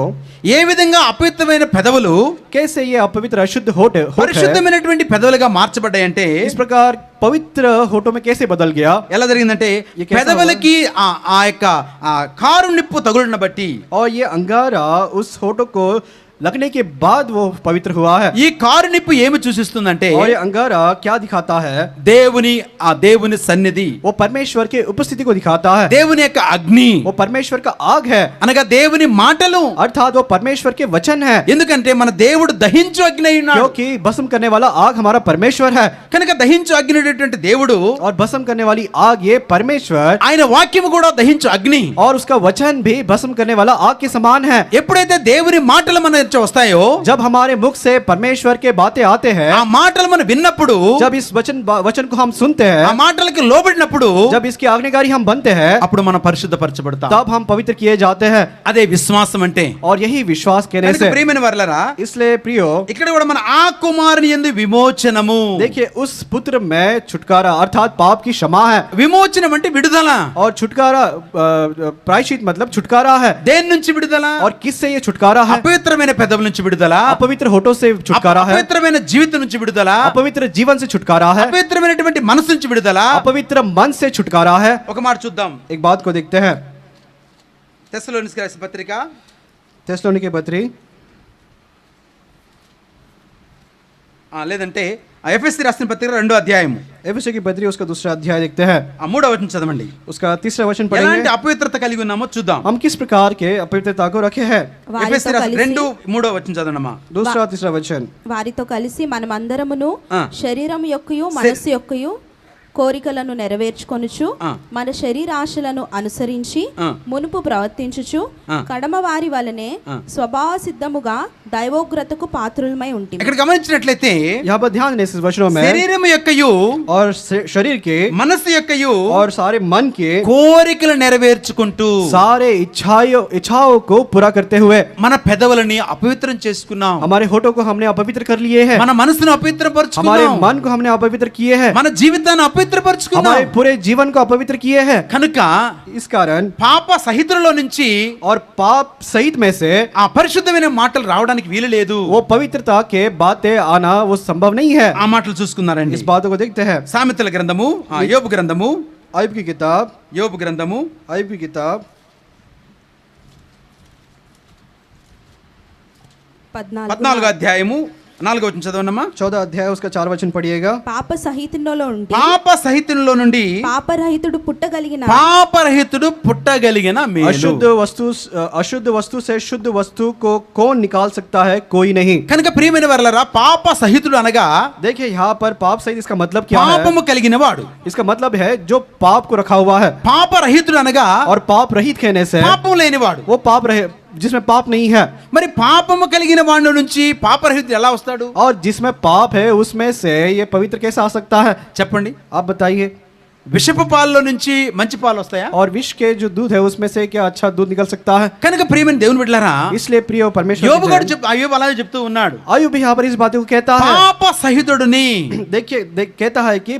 ఏ విధంగా అపవిత్రమైన పెదవులు कैसे ये अपवित्र अशुद्ध होठ है, పరిశుద్ధమైనటువంటి పెదవులుగా మార్చబడ్డాయంటే इस प्रकार पवित्र होठों में कैसे बदल गया? ఎలా జరిగిందంటే పెదవులకి ఆ యొక్క కారు నిప్పు తగులున బట్టి और ये अंगारा उस होठों को लगने के बाद वो पवित्र हुआ है। ఈ కారు నిప్పు ఏమి సూచిస్తుందంటే और ये अंगारा क्या दिखाता है? దేవుని సన్నిధి, वो परमेश्वर की उपस्थिति को दिखाता है। దేవుని యొక్క అగ్ని, वो परमेश्वर का आग है, అనగా దేవుని మాటలు, अर्थात वो परमेश्वर के वचन है। ఎందుకంటే మన దేవుడు దహించు అగ్ని అయి ఉన్నాడు। क्योंकि भस्म करने वाला आग हमारा परमेश्वर है, కనుక దహించు అగ్ని అనేటువంటి దేవుడు, और भस्म करने वाली आग ये परमेश्वर, ఆయన వాక్యము కూడా దహించు అగ్ని, और उसका वचन भी भस्म करने वाला आग के समान है। ఎప్పుడైతే దేవుని మాటలు మన నుంచి వస్తాయో, जब हमारे मुख से परमेश्वर के बातें आते हैं, ఆ మాటలు మనం విన్నప్పుడు, जब इस वचन को हम सुनते ఆ हैं, మాటలకు లోబడినప్పుడు, जब इसकी आज्ञाकारी हम बनते हैं, అప్పుడు మనం పరిశుద్ధపరచబడతాం। तब हम पवित्र किए जाते हैं। అదే విశ్వాసం అంటే। और यही विश्वास कहने కనుక से, ప్రియమైన వారలారా, इसलिए प्रियो, ఇక్కడ కూడా మన ఆ కుమారుని యందు విమోచనము, देखिए उस पुत्र में छुटकारा अर्थात पाप की क्षमा है। విమోచనం అంటే విడుదల। और छुटकारा प्रायश्चित मतलब छुटकारा है। దేని నుంచి విడుదల? और किससे ये छुटकारा है? అపవిత్రమైన పెదవుల నుంచి విడుదల, अपवित्र होठों से छुटकारा है, అపవిత్రమైన జీవితం నుంచి విడుదల, अपवित्र जीवन से छुटकारा है, అపవిత్రమైనటువంటి మనసు నుంచి విడుదల। अपवित्र मन से छुटकारा है। ఒక మాట చూద్దాం, एक बात को देखते हैं, తెస్సలోనికీయులకు రాసిన పత్రిక थेसलोनिके पत्री, లేదంటే ఎఫెసీ రాసిన పత్రిక 2వ అధ్యాయము एफेसी की पत्री उसका दूसरा अध्याय देखते हैं, 3వ వచనం చదవండి। उसका तीसरा वचन ఎలాంటి पढ़ेंगे। అపవిత్రత కలిగి ఉన్నామో చూద్దాం। हम किस प्रकार के अपवित्रता को रखे हैं? వారితో ఎఫెసీ రాసిన కలిసి 2:3 వచనం చదవండమ్మా। दूसरा तीसरा वचन, వారితో కలిసి మనమందరమును ఆ. శరీరం యొక్కయు మనస్సు యొక్కయు కోరికలను నెరవేర్చుకొనుచు ఆ. మన శరీరాశలను అనుసరించి ఆ. మునుపు ప్రవర్తించుచు ఆ. కడమ వారి వలనే ఆ. స్వభావ సిద్ధముగా దైవోగ్రతకు పాత్రులమై ఉంటిమి। ఇక్కడ గమనించినట్లయితే यहाँ पर ध्यान दें इस वचनों में, శరీరం యొక్కయు और शरीर के మనసు యొక్కయు और सारे मन के కోరికలు నెరవేర్చుకుంటూ सारे इच्छाओं को पूरा करते हुए మన పెదవులని అపవిత్రం చేసుకున్నాం, हमारे होठों को हमने अपवित्र कर लिए हैं, మన మనసును हमारे అపవిత్రపరుచుకున్నాం, मन को हमने अपवित्र किए हैं, మన జీవితాన్ని అపవిత్రపరుచుకున్నాం। हमारे पूरे जीवन को अपवित्र किए हैं। కనుక इस कारण పాప సహితులలో నుంచి और पाप सहित में से ఆ పరిశుద్ధమైన మాటలు రావడానికి వీలు లేదు। वो पवित्रता के बातें आना वो संभव नहीं है। ఆ మాటలు చూసుకున్నారండి। इस बातों को देखते हैं, సామెతల గ్రంథము, యోబు గ్రంథము, आयुब की किताब, యోబు గ్రంథము आयुब की किताब 14వ అధ్యాయము 4వ వచనం చదవండమ్మా। 14 अध्याय उसका 4 वचन पढ़िएगा। పాప సహితుల్లో ఉండి పాప సహితుల్లో నుండి పాపరహితుడు పుట్టగలిగిన పాపరహితుడు పుట్టగలిగిన మేలు। अशुद्ध वस्तु से शुद्ध वस्तु को कौन निकाल सकता है? कोई नहीं। కనుక ప్రియమైన వారలారా, పాప సహితుడు అనగా देखिए यहाँ पर पाप सहित इसका मतलब क्या है? పాపము కలిగిన వాడు। इसका मतलब है जो पाप को रखा हुआ है, పాపరహితుడు అనగా और पाप रहित कहने से పాపం లేనివాడు। वो पाप रहे जिसमें पाप नहीं है। మరి పాపము కలిగిన వాడి నుంచి పాపరహితుడు ఎలా వస్తాడు? और जिसमें पाप है उसमें से ये पवित्र कैसे आ सकता है? చెప్పండి। आप बताइए। విషపు పాలలో నుంచి మంచి పాలు వస్తాయా? और विष के जो दूध है उसमें से क्या अच्छा दूध निकल सकता है? కనుక ప్రియమైన దేవుని బిడ్డలారా, इसलिए प्रिय परमेश्वर యోబు గారు అయ్యోబు అలాగే చెప్తూ ఉన్నాడు, आयुब भी यहाँ पर इस बातों को कहता है। పాప సహితుడిని। देखिए कहता है कि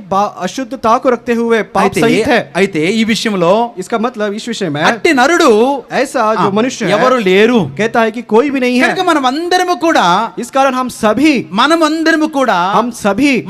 अशुद्धता को रखते हुए पाप सहित है। అయితే ఈ విషయంలో इसका मतलब इस विषय में అట్టి నరుడు ऐसा जो मनुष्य है ఎవరు లేరు। कहता है कि कोई भी नहीं है। కనుక మనం అందరము కూడా इस कारण हम सभी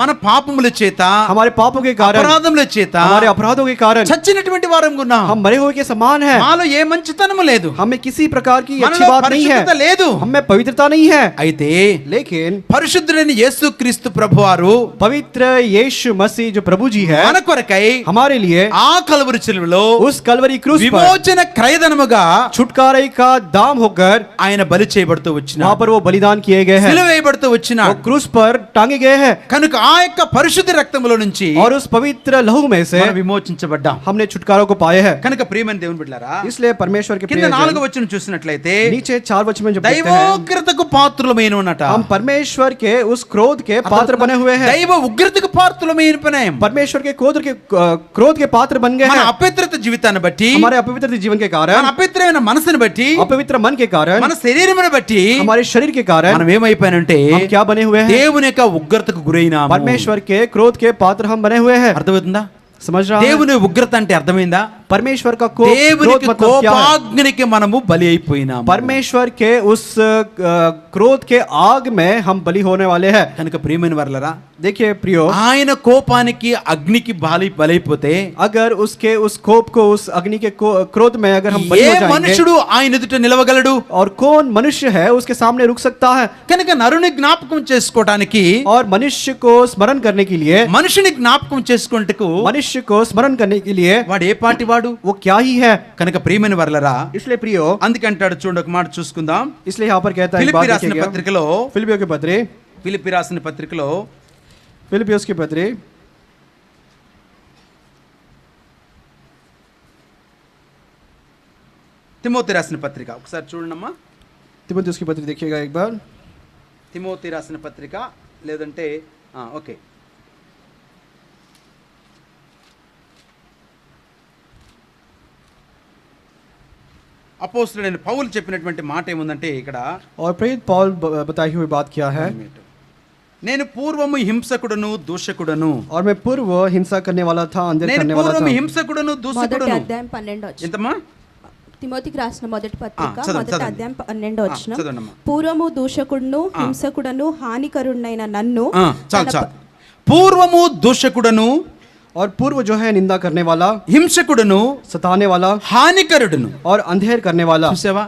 మన పాపముల చేత, हमारे पापों के कारण, అపరాధముల చేత, हमारे अपराधों के कारण చచ్చినటువంటి వారంగా ఉన్నాం। हम मरे हुए के समान हैं। మాలో ఏ మంచితనము లేదు, हमें किसी प्रकार की अच्छी మనలో बात नहीं है, పరిశుద్ధత లేదు। हमें पवित्रता नहीं है। అయితే लेकिन పరిశుద్ధుడైన యేసుక్రీస్తు ప్రభువారు पवित्र यीशु मसीह जो प्रभु जी है, మన కొరకై हमारे लिए ఆ కలువరి శిలువలో उस कलवरी क्रूस पर విమోచన క్రయధనముగా छुटकारे का दाम होकर ఆయన బలి చేయబడుతూ వచ్చిన, वहां पर वो बलिदान किए गए हैं, సిలువ వేయబడుతూ వచ్చిన। वो क्रूस पर टांगे गए हैं। కనుక ఆ యొక్క పరిశుద్ధ రక్తములో నుంచి और उस पवित्र लहू में से మనం విమోచించబడ్డాం. हमने छुटकारा को पाए हैं. కనుక ప్రియమైన దేవుని బిడ్డలారా, इसलिए परमेश्वर के కింద प्रिय 4వ వచనం చూసినట్లయితే नीचे 4 वचन में जब देखते हैं దైవోగ్రతకు పాత్రులమైన ఉన్నట. हम परमेश्वर के उस क्रोध के पात्र बने हुए हैं. దైవ ఉగ్రతకు పాత్రులమైన పనాయం. परमेश्वर के क्रोध के पात्र बन गए మన हैं. అపవిత్రత జీవితాన్ని బట్టి, हमारे अपवित्र जीवन के कारण, మన అపవిత్రమైన మనసుని బట్టి, अपवित्र मन के कारण, మన శరీరమును బట్టి, हमारे शरीर के कारण మనం ఏమైపోయానంటే हम क्या बने हुए हैं? దేవుని యొక్క ఉగ్రతకు గురైనాము. परमेश्वर के क्रोध के पात्र हम बने हुए हैं. అర్థమవుతుందా? समझ रहा है? దేవుని ఉగ్రత అంటే అర్థమైందా? परमेश्वर का क्रोध దేవునికి मतलब क्या है? కోపాగ్నికి మనము బలి అయిపోయినాము. परमेश्वर के उस क्रोध के आग में हम बलि होने वाले हैं. కనుక ప్రియమైన వారలారా, देखिए प्रियो, ఆయన కోపానికి అగ్నికి బలైపోతే अगर उसके उस कोप को, उस अग्नि के क्रोध में अगर हम बलि ఏ हो जाएंगे, మనుషుడు ఆయన ఎదుట నిలవగలడు? और कौन मनुष्य है उसके सामने रुक सकता है? కనుక నరుని జ్ఞాపకం చేసుకోవడానికి, और मनुष्य को स्मरण करने के लिए, మనుషుని జ్ఞాపకం చేసుకుంటకు मनुष्य को स्मरण करने के लिए వాడు ఏ పాటి వాడు? वो क्या ही है. కనుక ప్రియమైన వారలారా, इसलिए प्रियो, అందుకే అంటాడు, చూడండి ఒక మాట చూసుకుందాం. इसलिए यहाँ पर कहता है, एक ఫిలిప్పీ बात రాసిన देखिएगा. పత్రికలో, फिलिपियों के पत्री, ఫిలిప్పీ రాసిన పత్రికలో फिलिपियोस की पत्री, తిమోతి రాసిన పత్రిక ఒకసారి చూడండమ్మా. तिमुथियुस की पत्री देखिएगा एक बार. తిమోతి రాసిన పత్రిక, లేదంటే ఓకే, అపోస్తలుడైన పౌలు చెప్పినటువంటి మాట ఏముందంటే ఇక్కడ, और प्रेरित पौल बताई हुई बात क्या है? నేను పూర్వము హింసకుడను దూషకుడను. और मैं पूर्व हिंसा करने वाला था, अंधेर నేను करने वाला పూర్వము था. హింసకుడను మొదటి దూషకుడను. అధ్యాయం 12 వచనం. ఎంతమ్మా? తిమోతికి రాసిన మొదటి పత్రిక చదవండి, మొదటి చదవండి. అధ్యాయం 12 వచనం. చదవండమ్మా. పూర్వము దూషకుడును హింసకుడను హానికరుడైన నన్ను చాలు చాలు. పూర్వము దూషకుడను, और पूर्व जो है निंदा करने वाला, హింసకుడను, सताने वाला హానికరుడును. और अंधेर करने वाला. చూసావా,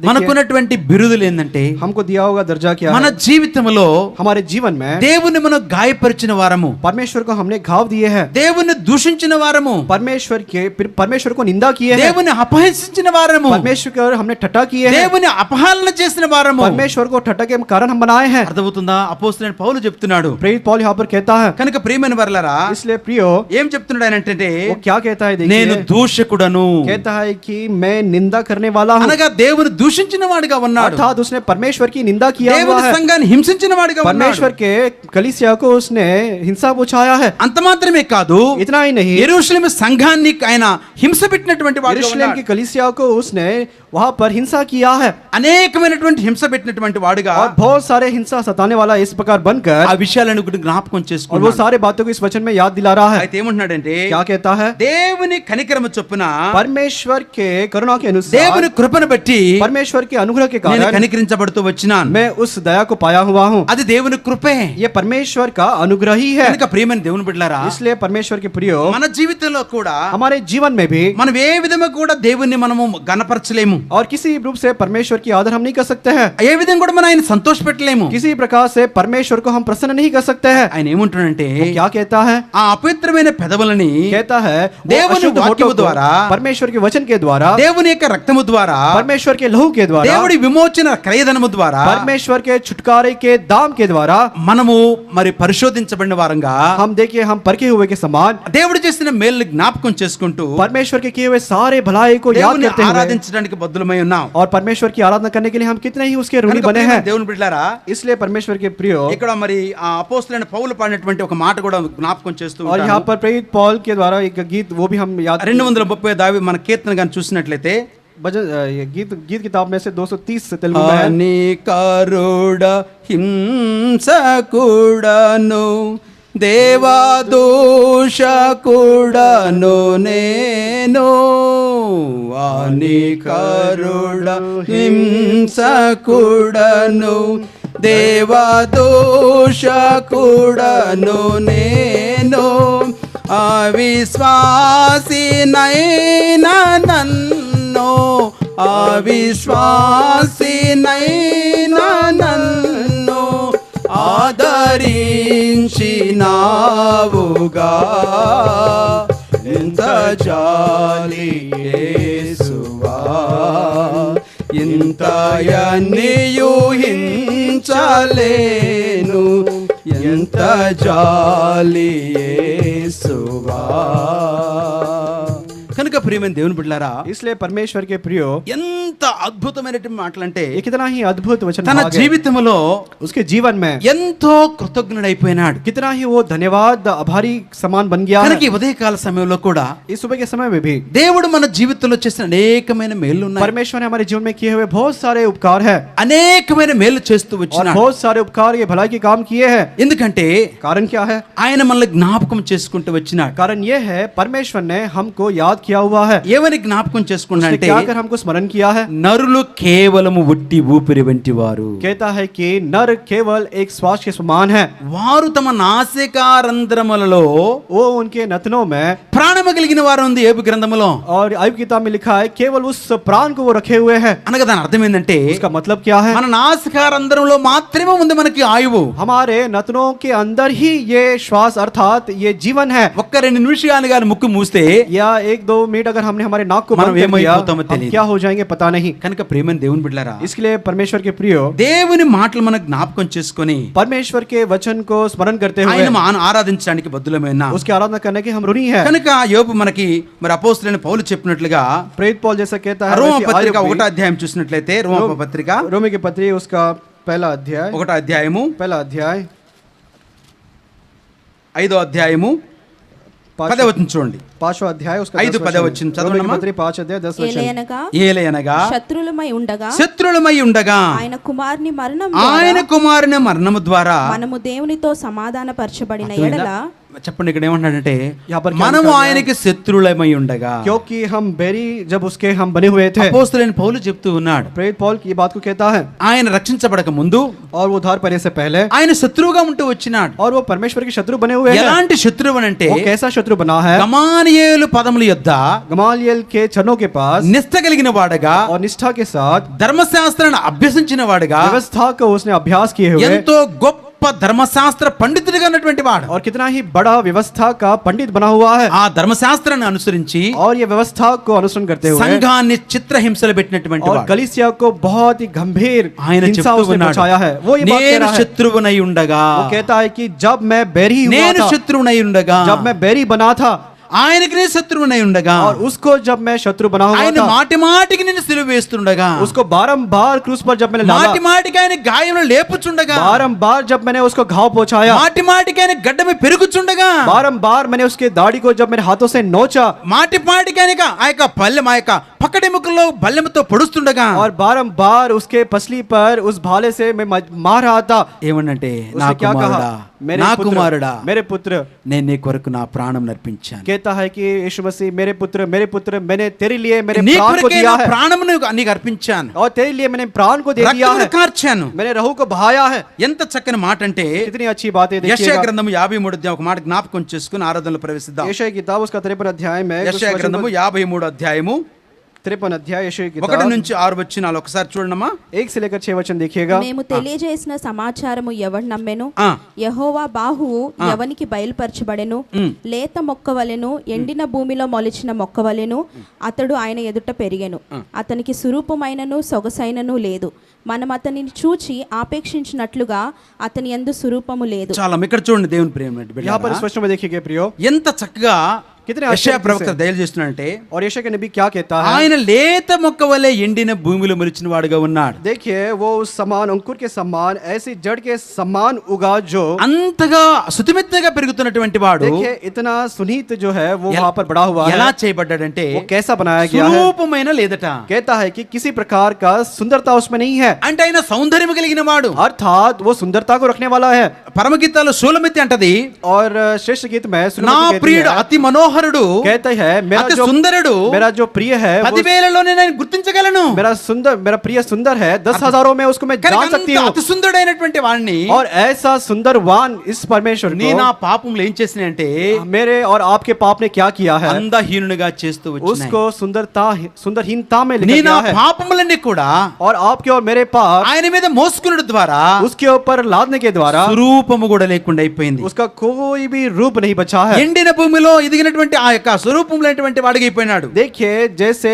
మనకున్నటువంటి బిరుదులు ఏంటంటే, हमको दिया होगा दर्जा क्या మన है? జీవితంలో हमारे जीवन में దేవుని మనం గాయపరిచిన వారము, परमेश्वर को हमने घाव दिए हैं, దేవుని దూషించిన వారము, परमेश्वर को निंदा किए हैं, దేవుని అపహసించిన వారము, परमेश्वर को हमने ठट्टा किए हैं, దేవుని అపహాలన చేసిన వారము. परमेश्वर को ठट्टा के कारण हम बनाए हैं. అర్థమవుతుందా? అపోస్తలుడైన పౌలు చెప్తున్నాడు. प्रेरित पौल यहाँ पर कहता है. కనుక ప్రియమైన వారలారా, इसलिए प्रियो, ఏం చెప్తున్నాడు ఆయన అంటే, वो क्या कहता है? నేను देखिए, దూషకుడను, कहता है कि मैं निंदा करने वाला हूँ. అనగా దేవుని దూషించిన వాడిగా ఉన్నాడు. अर्थात उसने परमेश्वर की निंदा किया हुआ దేవుని है, సంఘాన్ని హింసించిన వాడిగా ఉన్నాడు. परमेश्वर के कलीसिया को उसने हिंसा पहुंचाया है. అంత మాత్రమే కాదు, इतना ही नहीं, యెరూషలేము సంఘాన్ని ఆయన హింస పెట్టినటువంటి వాడిగా यरूशलेम की ఉన్నాడు. कलीसिया को उसने वहां पर हिंसा किया है, అనేకమైనటువంటి హింస పెట్టినటువంటి వాడుగా और बहुत सारे हिंसा सताने वाला इस प्रकार बनकर, ఆ విషయాలను కూడా జ్ఞాపకం और वो చేసుకున్నాడు. सारे बातों को इस वचन में याद दिला रहा है. అయితే ఏమంటున్నాడంటే, क्या कहता है? దేవుని కనికరము చొప్పున, परमेश्वर के करुणा के अनुसार, దేవుని కృపను బట్టి परमेश्वर के अनुग्रह के నేను कारण కనికరించబడుతూ వచ్చినాను. मैं उस दया को पाया हुआ हूँ. అది దేవుని కృపే. ये परमेश्वर का अनुग्रह ही है. కనుక ప్రియమైన దేవుని బిడ్డలారా, इसलिए परमेश्वर के प्रियो, మన జీవితంలో కూడా हमारे जीवन में भी మనం ఏ విధంగా కూడా దేవుణ్ణి మనము గణపరచలేము. और किसी रूप से परमेश्वर की आदर हम नहीं कर सकते हैं, ఏ విధంగా కూడా మనం ఆయన సంతోష పెట్టలేము. किसी प्रकार से परमेश्वर को हम प्रसन्न नहीं कर सकते हैं. ఆయన ఏమంటున్నాడంటే, वो क्या कहता है? ఆ అపవిత్రమైన పెదవులని कहता है वो దేవుని अशुद्ध వాక్యము होठों को ద్వారా, परमेश्वर के वचन के द्वारा, దేవుని యొక్క రక్తము ద్వారా, परमेश्वर के लहू के द्वारा, దేవుడి విమోచన క్రయధనము ద్వారా, परमेश्वर के छुटकारे के दाम के द्वारा మనము మరి పరిశోధించబడిన వారంగా, हम देखिए हम परखे हुए के समान దేవుడు చేసిన మేలు జ్ఞాపకం చేసుకుంటూ परमेश्वर के किए हुए सारे भलाई को याद దేవుని करते हुए ఆరాధించడానికి బద్దులమై ఉన్నాం. और परमेश्वर की आराधना करने के लिए हम कितने ही उसके ऋणी కనుక बने हैं. దేవుని బిడ్డలారా, इसलिए परमेश्वर के प्रियो, ఇక్కడ మరి ఆ అపోస్తలుడైన పౌలు పాడినటువంటి ఒక మాట కూడా జ్ఞాపకం చేస్తూ और यहाँ पर प्रेरित पौल के द्वारा एक गीत वो भी हम याद, 230 దావి మన కీర్తన గాని చూసినట్లయితే, भजन ये गीत किताब में से 230 से तेलुगु में है. హానికరుడ హింసకుడను దేవాదోషకుడను నేను, హానికరుడ హింసకుడను దేవదోషకుడను నేను, అవిశ్వాసినైనా నన్ను, అవిశ్వాసినైనా నన్ను ఆదరించినావుగా, ఎంత జాలి యేసువా, ఇంతయనియు హించలేను, ఎంత జాలి యేసువా. ప్రియమైన దేవుని బిడ్డలారా, इसलिए परमेश्वर के प्रियो, ఎంత అద్భుతమైనటువంటి మాటలంటే ये कितना ही अद्भुत वचन తన भाग है। జీవితంలో उसके जीवन में ఎంతో కృతజ్ఞుడైపోయినాడు. कितना ही वो धन्यवाद आभारी समान बन गया है। కనుక ఈ ఉదయకాల సమయంలో కూడా इस सुबह के समय में भी దేవుడు మన జీవితంలో చేసిన అనేకమైన మేలు ఉన్నాయి. परमेश्वर ने हमारे जीवन में किए हुए बहुत सारे उपकार है అనేకమైన మేలు చేస్తూ और వచ్చినాడు. बहुत सारे उपकार ये भलाई के काम किए हैं। ఎందుకంటే कारण क्या है? ఆయన మనల్ని జ్ఞాపకం చేసుకుంటూ వచ్చినాడు. कारण ये है परमेश्वर ने हमको याद किया हुआ है। ఏమని జ్ఞాపకం చేసుకున్నా उसने అంటే क्या कर हमको स्मरण किया है? నరులు కేవలము ఉట్టి ఊపిరి వంటి వారు. कहता है कि नर केवल एक श्वास के समान है। వారు తమ నాసికారంధ్రములలో वो उनके नथनों में ప్రాణము కలిగిన వారు ఉంది ఏబు గ్రంథములో. और आयुब किताब में लिखा है केवल उस प्राण को वो रखे हुए हैं। అనగా దాని అర్థం ఏంటంటే उसका मतलब क्या है? మన నాసికారంధ్రంలో మాత్రమే ఉంది మనకి ఆయువు. हमारे नथनों के अंदर ही ये श्वास अर्थात ये जीवन है। ఒక్క 2 నిమిషాలు గాని ముక్కు మూస్తే या 1-2 मिनट अगर हमने हमारे नाक को మనం बंद कर दिया ఏమైపోతామో हम తెలియదు. क्या हो जाएंगे पता नहीं। కనుక ప్రియమైన దేవుని బిడ్డలారా, इसके लिए परमेश्वर के प्रियो, దేవుని మాటలు మనం జ్ఞాపకం చేసుకొని परमेश्वर के वचन को स्मरण करते हुए ఆయన ఆరాధించడానికి బద్దులమైన उसकी आराधना करने की हम ऋणी है। కనుక యోబు మనకి మరి అపోస్తలుడైన పౌలు చెప్పినట్లుగా प्रेरित पौल जैसा कहता है రోమ वैसे పత్రిక आयुब भी- 1వ అధ్యాయం చూసినట్లయితే రోమ పత్రిక रोमी की पत्री उसका पहला अध्याय 1వ అధ్యాయము 5వ అధ్యాయము 10వ వచనం చూడండి. 5वां अध्याय उसका 5-10 वचन चदवंడి रोमी की अम्मा. पत्री 5 अध्याय 10 वचन। ఏలయనగా ఏలయనగా శత్రులమై ఉండగా శత్రులమై ఉండగా ఆయన కుమారుని మరణం ఆయన ద్వారా కుమారుని మరణము ద్వారా మనము దేవునితో సమాధానపరచబడిన అర్థమైందా? ఎడల చెప్పండి, ఇక్కడ ఏమంటాడంటే यहाँ पर क्या మనము लिखा गया है? ఆయనకి శత్రులమై ఉండగా. क्योंकि हम बैरी जब उसके हम बने हुए थे। అపోస్తలుడైన పౌలు చెప్తూ ఉన్నాడు, प्रेरित पौल की बात को कहता है ఆయన రక్షించబడక ముందు और वो उद्धार पाने से पहले ఆయన శత్రువుగా ఉంటూ వచ్చినాడు. और वो परमेश्वर के शत्रु बने हुए हैं। ఎలాంటి శత్రువు అంటే वो कैसा शत्रु बना है? గమాలియేలు పదముల యొద్ద गमालियल के चरणों के पास నిష్ఠ కలిగిన వాడుగా, और निष्ठा के साथ ధర్మశాస్త్రాన్ని అభ్యసించిన వాడుగా, व्यवस्था को उसने अभ्यास किए हुए ఎంతో గొప్ప ధర్మశాస్త్ర పండితుడిగా ఉన్నటువంటి వాడు. और कितना ही बड़ा व्यवस्था का पंडित बना हुआ है। ఆ ధర్మశాస్త్రాన్ని అనుసరించి और ये व्यवस्था को अनुसरण करते हुए సంఘాన్ని చిత్రహింసలు పెట్టినటువంటి और వాడు. कलीसिया को बहुत ही गंभीर ఆయన हिंसा చెప్తూ उसने ఉన్నాడు, पहुंचाया है। वो ये बात कह నేను रहा है। శత్రువునై ఉండగా, वो कहता है कि जब मैं बैरी हुआ నేను था, శత్రువునై ఉండగా, जब मैं बैरी बना था ఆయనకి నేను శత్రువునై ఉండగా, और उसको जब मैं शत्रु बना हुआ ఆయన था, మాటి మాటికి నేను సిలువ వేస్తుండగా, उसको बारंबार क्रूस पर जब मैंने మాటి डाला, మాటికి ఆయన గాయములు లేపుచుండగా, बारंबार जब मैंने उसको घाव पहुंचाया, మాటి మాటికి ఆయన గడ్డమి పెరుగుచుండగా, बारंबार मैंने उसके दाढ़ी को जब मेरे हाथों से नोचा, మాటి మాటికి ఆయన ఆ యొక్క పల్లెం ఆ యొక్క పక్కడెముకల్లో బల్లెముతో పొడుస్తుండగా, और बारंबार उसके पसली पर उस भाले से मैं मार रहा था। ఏమనంటే నా उसने क्या కుమారుడా, कहा? నా కుమారుడా, मेरे पुत्र, నేను నీ కొరకు నా ప్రాణం నర్పించాను. कहता है कि यीशु मसीह मेरे पुत्र मैंने तेरे लिए मेरे నీ प्राण को కొరకే दिया నా है ప్రాణం నీకు అర్పించాను, और तेरे लिए मैंने प्राण को दे दिया రక్తమును है, కార్చాను. मैंने रहू को बहाया है। ఎంత చక్కని మాట అంటే, कितनी अच्छी बात है। యెషయా देखिएगा గ్రంథము 53 అధ్యాయం ఒక మాట జ్ఞాపకం చేసుకుని ఆరాధనలో ప్రవేశిద్దాం. यशायाह की किताब उसका 53 अध्याय में యెషయా గ్రంథము 53 అధ్యాయము 53 अध्याय यशायाह की 1 किताब నుంచి 6 వచనాలు ఒకసారి చూడండమ్మా. 1 से लेकर 6 वचन देखिएगा। మేము తెలియజేసిన సమాచారము ఎవడు నమ్మెను? ఆ, యెహోవా బాహువు ఎవనికి బయలుపరచబడెను? లేత మొక్కవలెను, ఎండిన భూమిలో మొలిచిన మొక్కవలెను అతడు ఆయన ఎదుట పెరిగెను. అతనికి సురూపమైనను సొగసైనను లేదు. మనం అతనిని చూచి ఆపేక్షించినట్లుగా అతని యందు సురూపము లేదు. చాలా ఇక్కడ చూడండి దేవుని ప్రేమ यहाँ पर स्पष्ट में देखिएगा प्रियो, ఎంత చక్కగా कितने యెషయా अच्छे ప్రవక్త से- దయచేస్తున్నాడంటే, और यशायाह के नबी क्या कहता है? ఆయన లేత మొక్క వలె ఎండిన భూమిలో మొలిచిన వాడుగా ఉన్నాడు. देखिए वो उस समान अंकुर के समान ऐसी जड़ के समान उगा जो అంతగా సుతిమెత్తగా పెరుగుతున్నటువంటి వాడు देखिए इतना सुनीत जो है वो वहां पर बड़ा हुआ ఎలా है। చేయబడ్డాడంటే, वो कैसा बनाया गया है? స్వరూపమైన లేదట. कहता है कि किसी प्रकार का सुंदरता उसमें नहीं है, అంటే ఆయన సౌందర్యం కలిగిన వాడు. अर्थात वो सुंदरता को रखने वाला है। పరమగీతాలు షూలమితి అంటది, और श्रेष्ठ गीत में నా सुलमती कहती ప్రియుడు है, అతి మనోహరుడు, कहते हैं అతి సుందరుడు, मेरा जो प्रिय है वो 10,000లో నేను గుర్తించగలను. मेरा प्रिय सुंदर है, 10,000 में उसको मैं కనుక जान सकती అంత हूँ। అతి సుందరుడైనటువంటి వాడిని और ऐसा सुंदरवान इस परमेश्वर నీ నా को పాపములు ఏం చేసినాయంటే मेरे और आपके पाप ने क्या किया है? అందహీనునిగా చేస్తూ వచ్చినాయి. उसको सुंदरहीनता में నీ लेकर నా गया है। పాపములన్నీ కూడా और आपके और मेरे पाप ఆయన మీద మోసుకునుడు ద్వారా उसके ऊपर लादने के द्वारा స్వరూపము కూడా లేకుండా అయిపోయింది. उसका कोई भी रूप नहीं बचा है। ఎండిన భూమిలో ఎదిగినటువంటి ఆ యొక్క స్వరూపం లేనటువంటి వాడికి అయిపోయినాడు. देखिए जैसे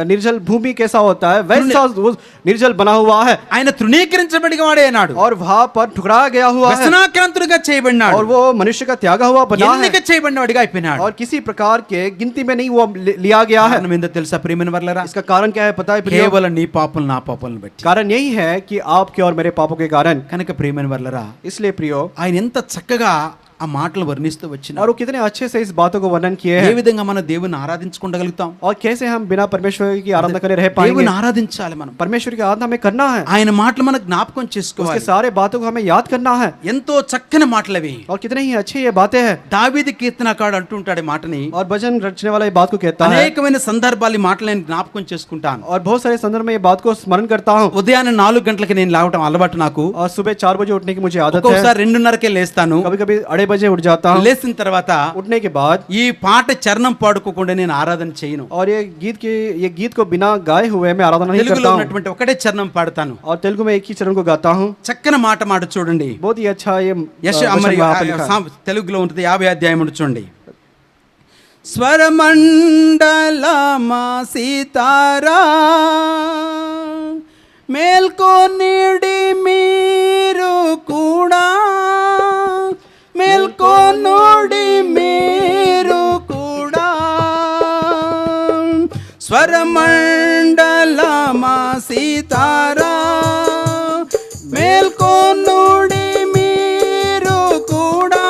निर्जल भूमि भूमि कैसा होता है वैसा वो निर्जल बना हुआ है ఆయన తృణీకరించబడి వాడే అన్నాడు, और वहां पर ठुकराया गया हुआ है వ్యసనాక్రాంతుడిగా చేయబడినాడు, और वो मनुष्य का त्यागा हुआ बना है ఎన్నిక చేయబడినవాడిగా అయిపోయినాడు. और किसी प्रकार के गिनती में नहीं वो लिया गया है. కారణం ఏందో తెలుసా ప్రియమైన వర్లరా? इसका कारण क्या है पता है प्रियो? కేవలం నీ పాపలు నా పాపాలను బట్టి. कारण यही है कि आपके और मेरे पापों के कारण. కనుక ప్రియమైన వర్లరా, इसलिए प्रियो ఆయన ఎంత చక్కగా ఆ మాటలు వర్ణిస్తూ వచ్చిన, और वो कितने अच्छे से इस बातों को वर्णन किए ఏ हैं విధంగా మన దేవుని ఆరాధించుకోగలుగుతాం, और कैसे हम बिना परमेश्वर की आराधना करे रह पाएंगे. దేవుని ఆరాధించాలి మనం. परमेश्वर की आराधना हमें करना है, ఆయన మాటలు మనకు జ్ఞాపకం उसके చేసుకోవాలి. सारे बातों को हमें याद करना है. ఎంతో చక్కని మాటలవి. और कितने ही अच्छी ये बातें हैं. దావీదు కీర్తనకాడు అంటుంటాడు ఈ మాటని, और भजन रचने वाला ये बात को कहता है, అనేకమైన సందర్భాలు ఈ మాటలు నేను జ్ఞాపకం చేసుకుంటాను. और बहुत सारे संदर्भ में ये बात को स्मरण करता हूँ. ఉదయాన్నే 4 గంటలకి నేను లేవటం అలవాటు నాకు. और सुबह 4 बजे उठने की मुझे आदत है. ఒక్కొక్కసారి 2:30కే లేస్తాను. कभी कभी 2:30 बजे उठ जाता हूँ. లేచిన తర్వాత उठने के बाद ఈ పాట చరణం పాడుకోకుండా నేను ఆరాధన చేయను. और ये गीत को बिना गाए हुए मैं आराधना नहीं తెలుగులో करता हूँ. ఉన్నటువంటి ఒకటే చరణం పాడతాను. और तेलुगु में एक ही चरण को गाता हूँ. చక్కని మాట చూడండి. बहुत ही अच्छा ये యెష वचन మరి वहाँ पे लिखा है. తెలుగులో ఉంటుంది 50 అధ్యాయం చూడండి. స్వరమండలమా సీతారా మేల్కొనిడి మీరు కూడా, మేల్కొనుడి మీరు కూడా, స్వరమండలమా సీతారా మేల్కొనుడి మీరు కూడా,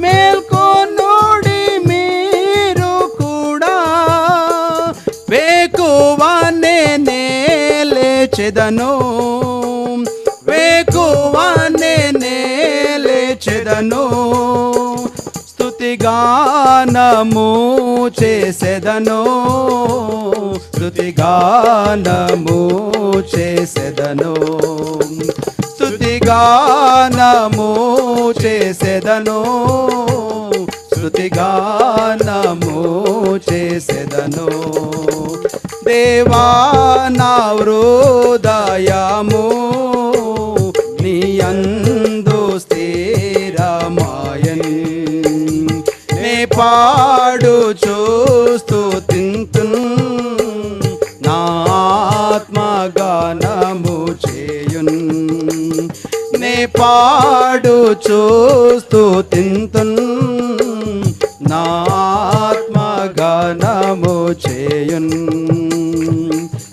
మేల్కొనుడి మీరు కూడా, వేకువనే లేచెదను, వేకువనే లేచెదను, స్తుతిగానము చేసెదను, స్తుతిగానము చేసెదను, స్తుతిగానము చేసెదను, స్తుతిగానము చేసెదను. దేవా నా హృదయము నీ యందు స్థిరమాయన్, నే పాడుచు స్తుతింతున్, నా ఆత్మగానము చేయున్, నే పాడుచు స్తుతింతున్, నా ఆత్మగానము చేయున్.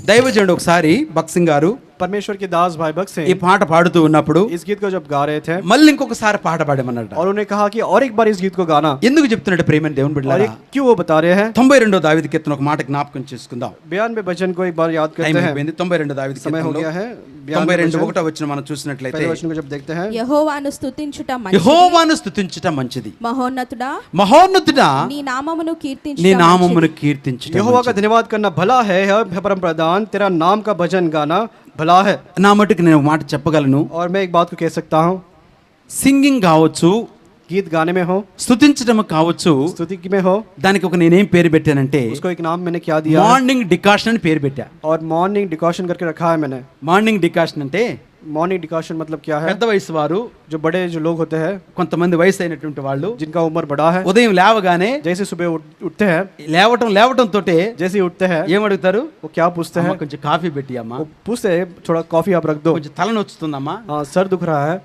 దైవజనుడు ఒకసారి భక్సింగ్ గారు परमेश्वर के दास भाई भक्त ఈ सिंह పాట పాడుతూ ఉన్నప్పుడు इस गीत को जब गा रहे थे మళ్ళీ ఇంకొకసారి పాట పాడమన్నాడు. और उन्होंने कहा कि और एक बार इस गीत को गाना. ఎందుకు చెప్తున్నాడు ప్రేమైన దేవుని और బిడ్డలారా? ये क्यों वो बता रहे हैं? 92 దావీదు కీర్తన ఒక మాట జ్ఞాపకం చేసుకుందాం. 92 भजन को एक बार याद టైం करते हैं. అయిపోయింది. 92 దావీదు समय हो కీర్తనలో गया है. 92 ఒకటో వచనం మనం చూసినట్లయితే, पहले वचन को जब देखते हैं, యెహోవాను స్తుతించుట మంచిది, యెహోవాను స్తుతించుట మంచిది, మహోన్నతుడా మహోన్నతుడా నీ నామమును నీ కీర్తించుట నామమును మంచిది. కీర్తించుట यहोवा का మంచిది. धन्यवाद करना भला है परम प्रधान, तेरा नाम का भजन गाना भला है. నా మటుకు నేను ఒక మాట చెప్పగలను. और मैं एक बात को कह सकता हूँ, సింగింగ్ కావచ్చు, गीत गाने में हो, స్తుతించడం కావచ్చు, स्तुति में हो, దానికి ఒక నేనేం పేరు పెట్టానంటే उसको एक नाम मैंने क्या दिया है? మార్నింగ్ డికాషన్ అని పేరు పెట్టా. और मॉर्निंग डिकॉशन करके रखा है मैंने. మార్నింగ్ డికాషన్ అంటే मॉर्निंग डिकॉशन मतलब क्या है? పెద్ద వయసు వారు, जो बड़े जो लोग होते हैं, కొంతమంది వయసు అయినటువంటి వాళ్ళు जिनका उम्र बड़ा है, ఉదయం లేవగానే जैसे सुबह उठते हैं, లేవటం తోటే जैसे ही उठते हैं ఏమడుగుతారు? वो क्या पूछते అమ్మా हैं? కొంచెం కాఫీ పెట్టి అమ్మా, वो पूछते हैं थोड़ा कॉफी आप रख दो, కొంచెం తలనొచ్చుతుందమ్మా. हाँ सर दुख रहा है.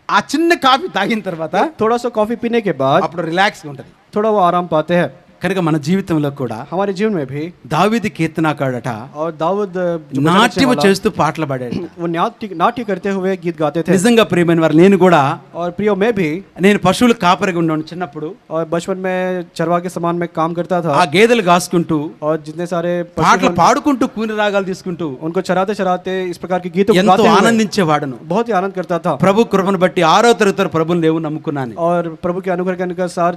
ఆ చిన్న కాఫీ తాగిన తర్వాత थोड़ा सा कॉफी पीने के बाद అప్పుడు రిలాక్స్గా ఉంటుంది. थोड़ा वो आराम पाते हैं. కనుక మన జీవితంలో కూడా हमारे जीवन में भी దావీదు కీర్తనకాడట और दाऊद जो भजन నాట్యం रचने वाला, చేస్తూ పాటలు పాడాడు. वो नाट्य करते हुए गीत गाते थे. నిజంగా ప్రియమైన వారు, నేను కూడా और प्रियो मैं भी, నేను పశువులు కాపరిగా ఉన్నాను చిన్నప్పుడు. और बचपन में चरवा के समान में काम करता था. ఆ గేదెలు కాసుకుంటూ और जितने सारे పాటలు पशु పాడుకుంటూ కూని రాగాలు తీసుకుంటూ उनको चराते चराते इस प्रकार के गीतों को ఎంతో गाते हुए ఆనందించేవాడను. बहुत ही आनंद करता था. ప్రభు కృపను బట్టి 6వ తరగతి ప్రభుని దేవుని నమ్ముకున్నాను. और प्रभु के अनुग्रह के अनुसार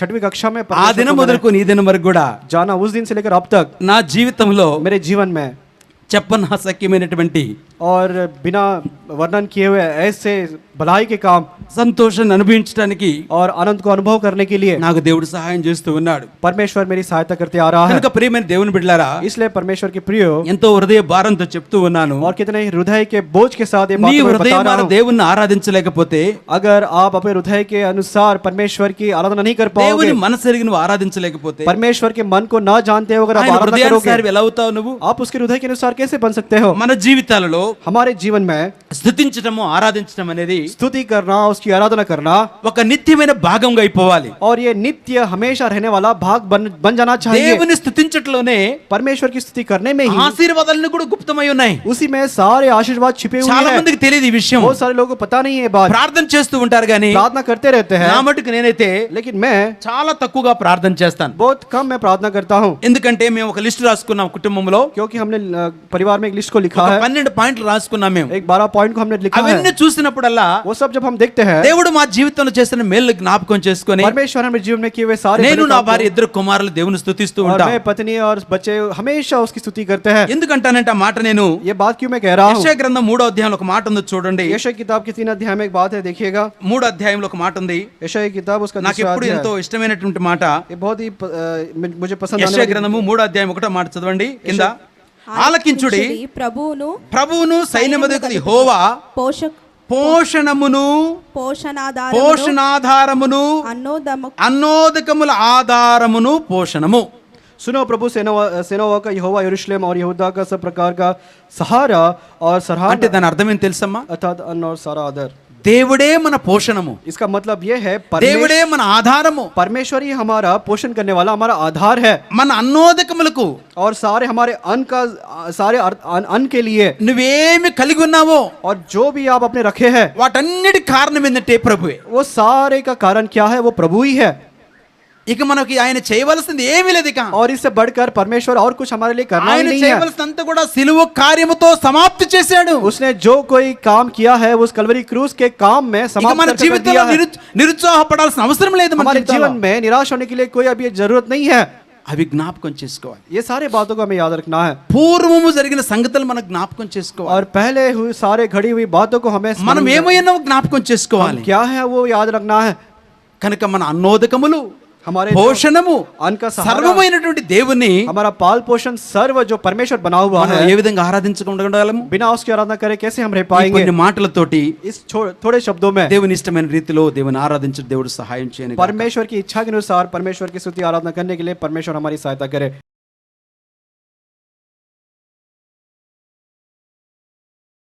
6वीं कक्षा में ఆ परमेश्वर దినం को मैंने మొదలుకొని ఈ దినం వరకు కూడా जाना. उस दिन से लेकर अब तक నా జీవితంలో मेरे जीवन में చెప్పనసక్యమైనటువంటి और बिना वर्णन किए हुए ऐसे भलाई के काम సంతోషాన్ని అనుభవించడానికి और आनंद को अनुभव करने के लिए నాకు దేవుడు సహాయం చేస్తూ ఉన్నాడు. परमेश्वर मेरी सहायता करते आ रहा है। కనుక ప్రియమైన దేవుని బిడ్డలారా, इसलिए परमेश्वर के प्रियो ఎంతో హృదయ భారంతో చెప్తూ ఉన్నాను, और कितने हृदय के बोझ के साथ ये నీ बात मैं बता హృదయం रहा మన हूं। దేవుణ్ణి ఆరాధించలేకపోతే, अगर आप अपने हृदय के अनुसार परमेश्वर की आराधना नहीं कर पाओगे, దేవుని మనసు ఎరిగి నువ్వు ఆరాధించలేకపోతే, परमेश्वर के मन को न जानते हो अगर आप ఆయన आराधना करोगे, హృదయానుసారి ఎలా అవుతావు నువ్వు? आप उसके हृदय के अनुसार कैसे बन सकते हो? మన జీవితాలలో हमारे जीवन में స్తుతించడము ఆరాధించడం అనేది स्तुति करना, उसकी आराधना करना, ఒక నిత్యమైన భాగంగా అయిపోవాలి. और ये नित्य हमेशा रहने वाला भाग बन जाना चाहिए। దేవుని స్తుతించట్లోనే परमेश्वर की स्तुति करने में ही ఆశీర్వాదాలను కూడా గుప్తమై ఉన్నాయి. उसी में सारे आशीर्वाद छिपे हुए చాలా हैं। మందికి తెలియదు ఈ విషయం. बहुत सारे लोगों को पता नहीं है बात, ప్రార్థన చేస్తూ ఉంటారు కానీ प्रार्थना करते रहते हैं, నా మటుకు నేనైతే लेकिन मैं చాలా తక్కువగా ప్రార్థన చేస్తాను. बहुत कम मैं प्रार्थना करता हूँ, ఎందుకంటే మేము ఒక లిస్ట్ రాసుకున్నాం కుటుంబంలో, क्योंकि हमने परिवार में एक लिस्ट को लिखा ఒక है, 12 పాయింట్లు రాసుకున్నాం మేము. एक 12 पॉइंट को हमने लिखा है। అవన్నీ చూసినప్పుడల్లా वो सब जब हम देखते हैं, దేవుడు మా జీవితంలో చేసిన మేలు జ్ఞాపకం చేసుకొని, परमेश्वर हमारे जीवन में किए हुए सारे నేను बड़े నా काम భార్య ఇద్దరు కుమారులు దేవుని స్తుతిస్తూ को, और ఉంటాం. मैं पत्नी और बच्चे हमेशा उसकी स्तुति करते हैं। ఎందుకంటానంటే ఆ మాట నేను ये बात क्यों मैं कह रहा हूँ? యెషయా గ్రంథం 3వ అధ్యాయంలో ఒక మాట ఉంది చూడండి. यशायाह किताब के 3 अध्याय में एक बात है, देखिएगा। 3వ అధ్యాయంలో ఒక మాట ఉంది, यशायाह किताब उसका నాకు दूसरा ఎప్పుడు अध्याय, ఎంతో ఇష్టమైనటువంటి మాట. ये बहुत ही मुझे पसंद आने యెషయా वाली గ్రంథము 3వ అధ్యాయం 1వ మాట చదవండి కింద. ఆలకించుడి ప్రభువును సైన్యమధిపతి యెహోవా పోషక పోషణమును పోషణాధారమును అన్నోదకముల ఆధారమును పోషణము. सुनो, प्रभु सेनाओं का यहोवा यरूशलेम और यहूदा का सब प्रकार का सहारा और అంటే सरहारा, దాని అర్థం ఏం తెలుసమ్మా? अर्थात अन्न और सारा आदर। దేవుడే మన పోషణము, इसका मतलब ये है దేవుడే మన ఆధారము, परमेश्वर ही हमारा पोषण करने वाला हमारा आधार है, మన అన్నోదకములకు और सारे हमारे अन्न का सारे अन्न के लिए, నువ్వేమి కలిగి ఉన్నావో और जो भी आप अपने रखे हैं, వాటన్నిటి కారణం ఏంటంటే ప్రభువే. वो सारे का कारण क्या है? वो प्रभु ही है, ఇక మనకి ఆయన చేయవలసింది ఏమీ లేదు. ఇక और इससे बढ़कर परमेश्वर और कुछ हमारे लिए करना ही ఆయన नहीं है। చేయవలసినంత కూడా సిలువ కార్యముతో సమాప్తి చేశాడు. उसने जो कोई काम किया है उस कलवरी क्रूस के काम में ఇక समाप्त మన कर జీవితంలో दिया है। నిరుత్సాహపడాల్సిన అవసరం లేదు. మన हमारे జీవితంలో जीवन में निराश होने के लिए कोई अभी जरूरत नहीं है। అవి జ్ఞాపకం చేసుకోవాలి. ये सारे बातों को हमें याद रखना है, పూర్వము జరిగిన సంగతులు మనం జ్ఞాపకం చేసుకోవాలి. और पहले हुई सारे घड़ी हुई बातों को हमें మనం ఏమైనా జ్ఞాపకం చేసుకోవాలి. क्या है वो याद रखना है। కనుక మన అన్నోదకములు, हमारे పోషణము, अन्न का सहारा, సర్వమైనటువంటి దేవుని हमारा पाल पोषण सर्व जो परमेश्वर बना हुआ మనం है, ఏ విధంగా ఆరాధించకుండా ఉండగలము? बिना उसकी आराधना करे कैसे हम रह ఈ पाएंगे? కొన్ని మాటలతోటి इस थोड़े शब्दों में దేవుని ఇష్టమైన రీతిలో దేవుని ఆరాధించే దేవుడు సహాయం చేయను. परमेश्वर की इच्छा के अनुसार परमेश्वर की स्तुति आराधना करने के लिए परमेश्वर हमारी सहायता करे।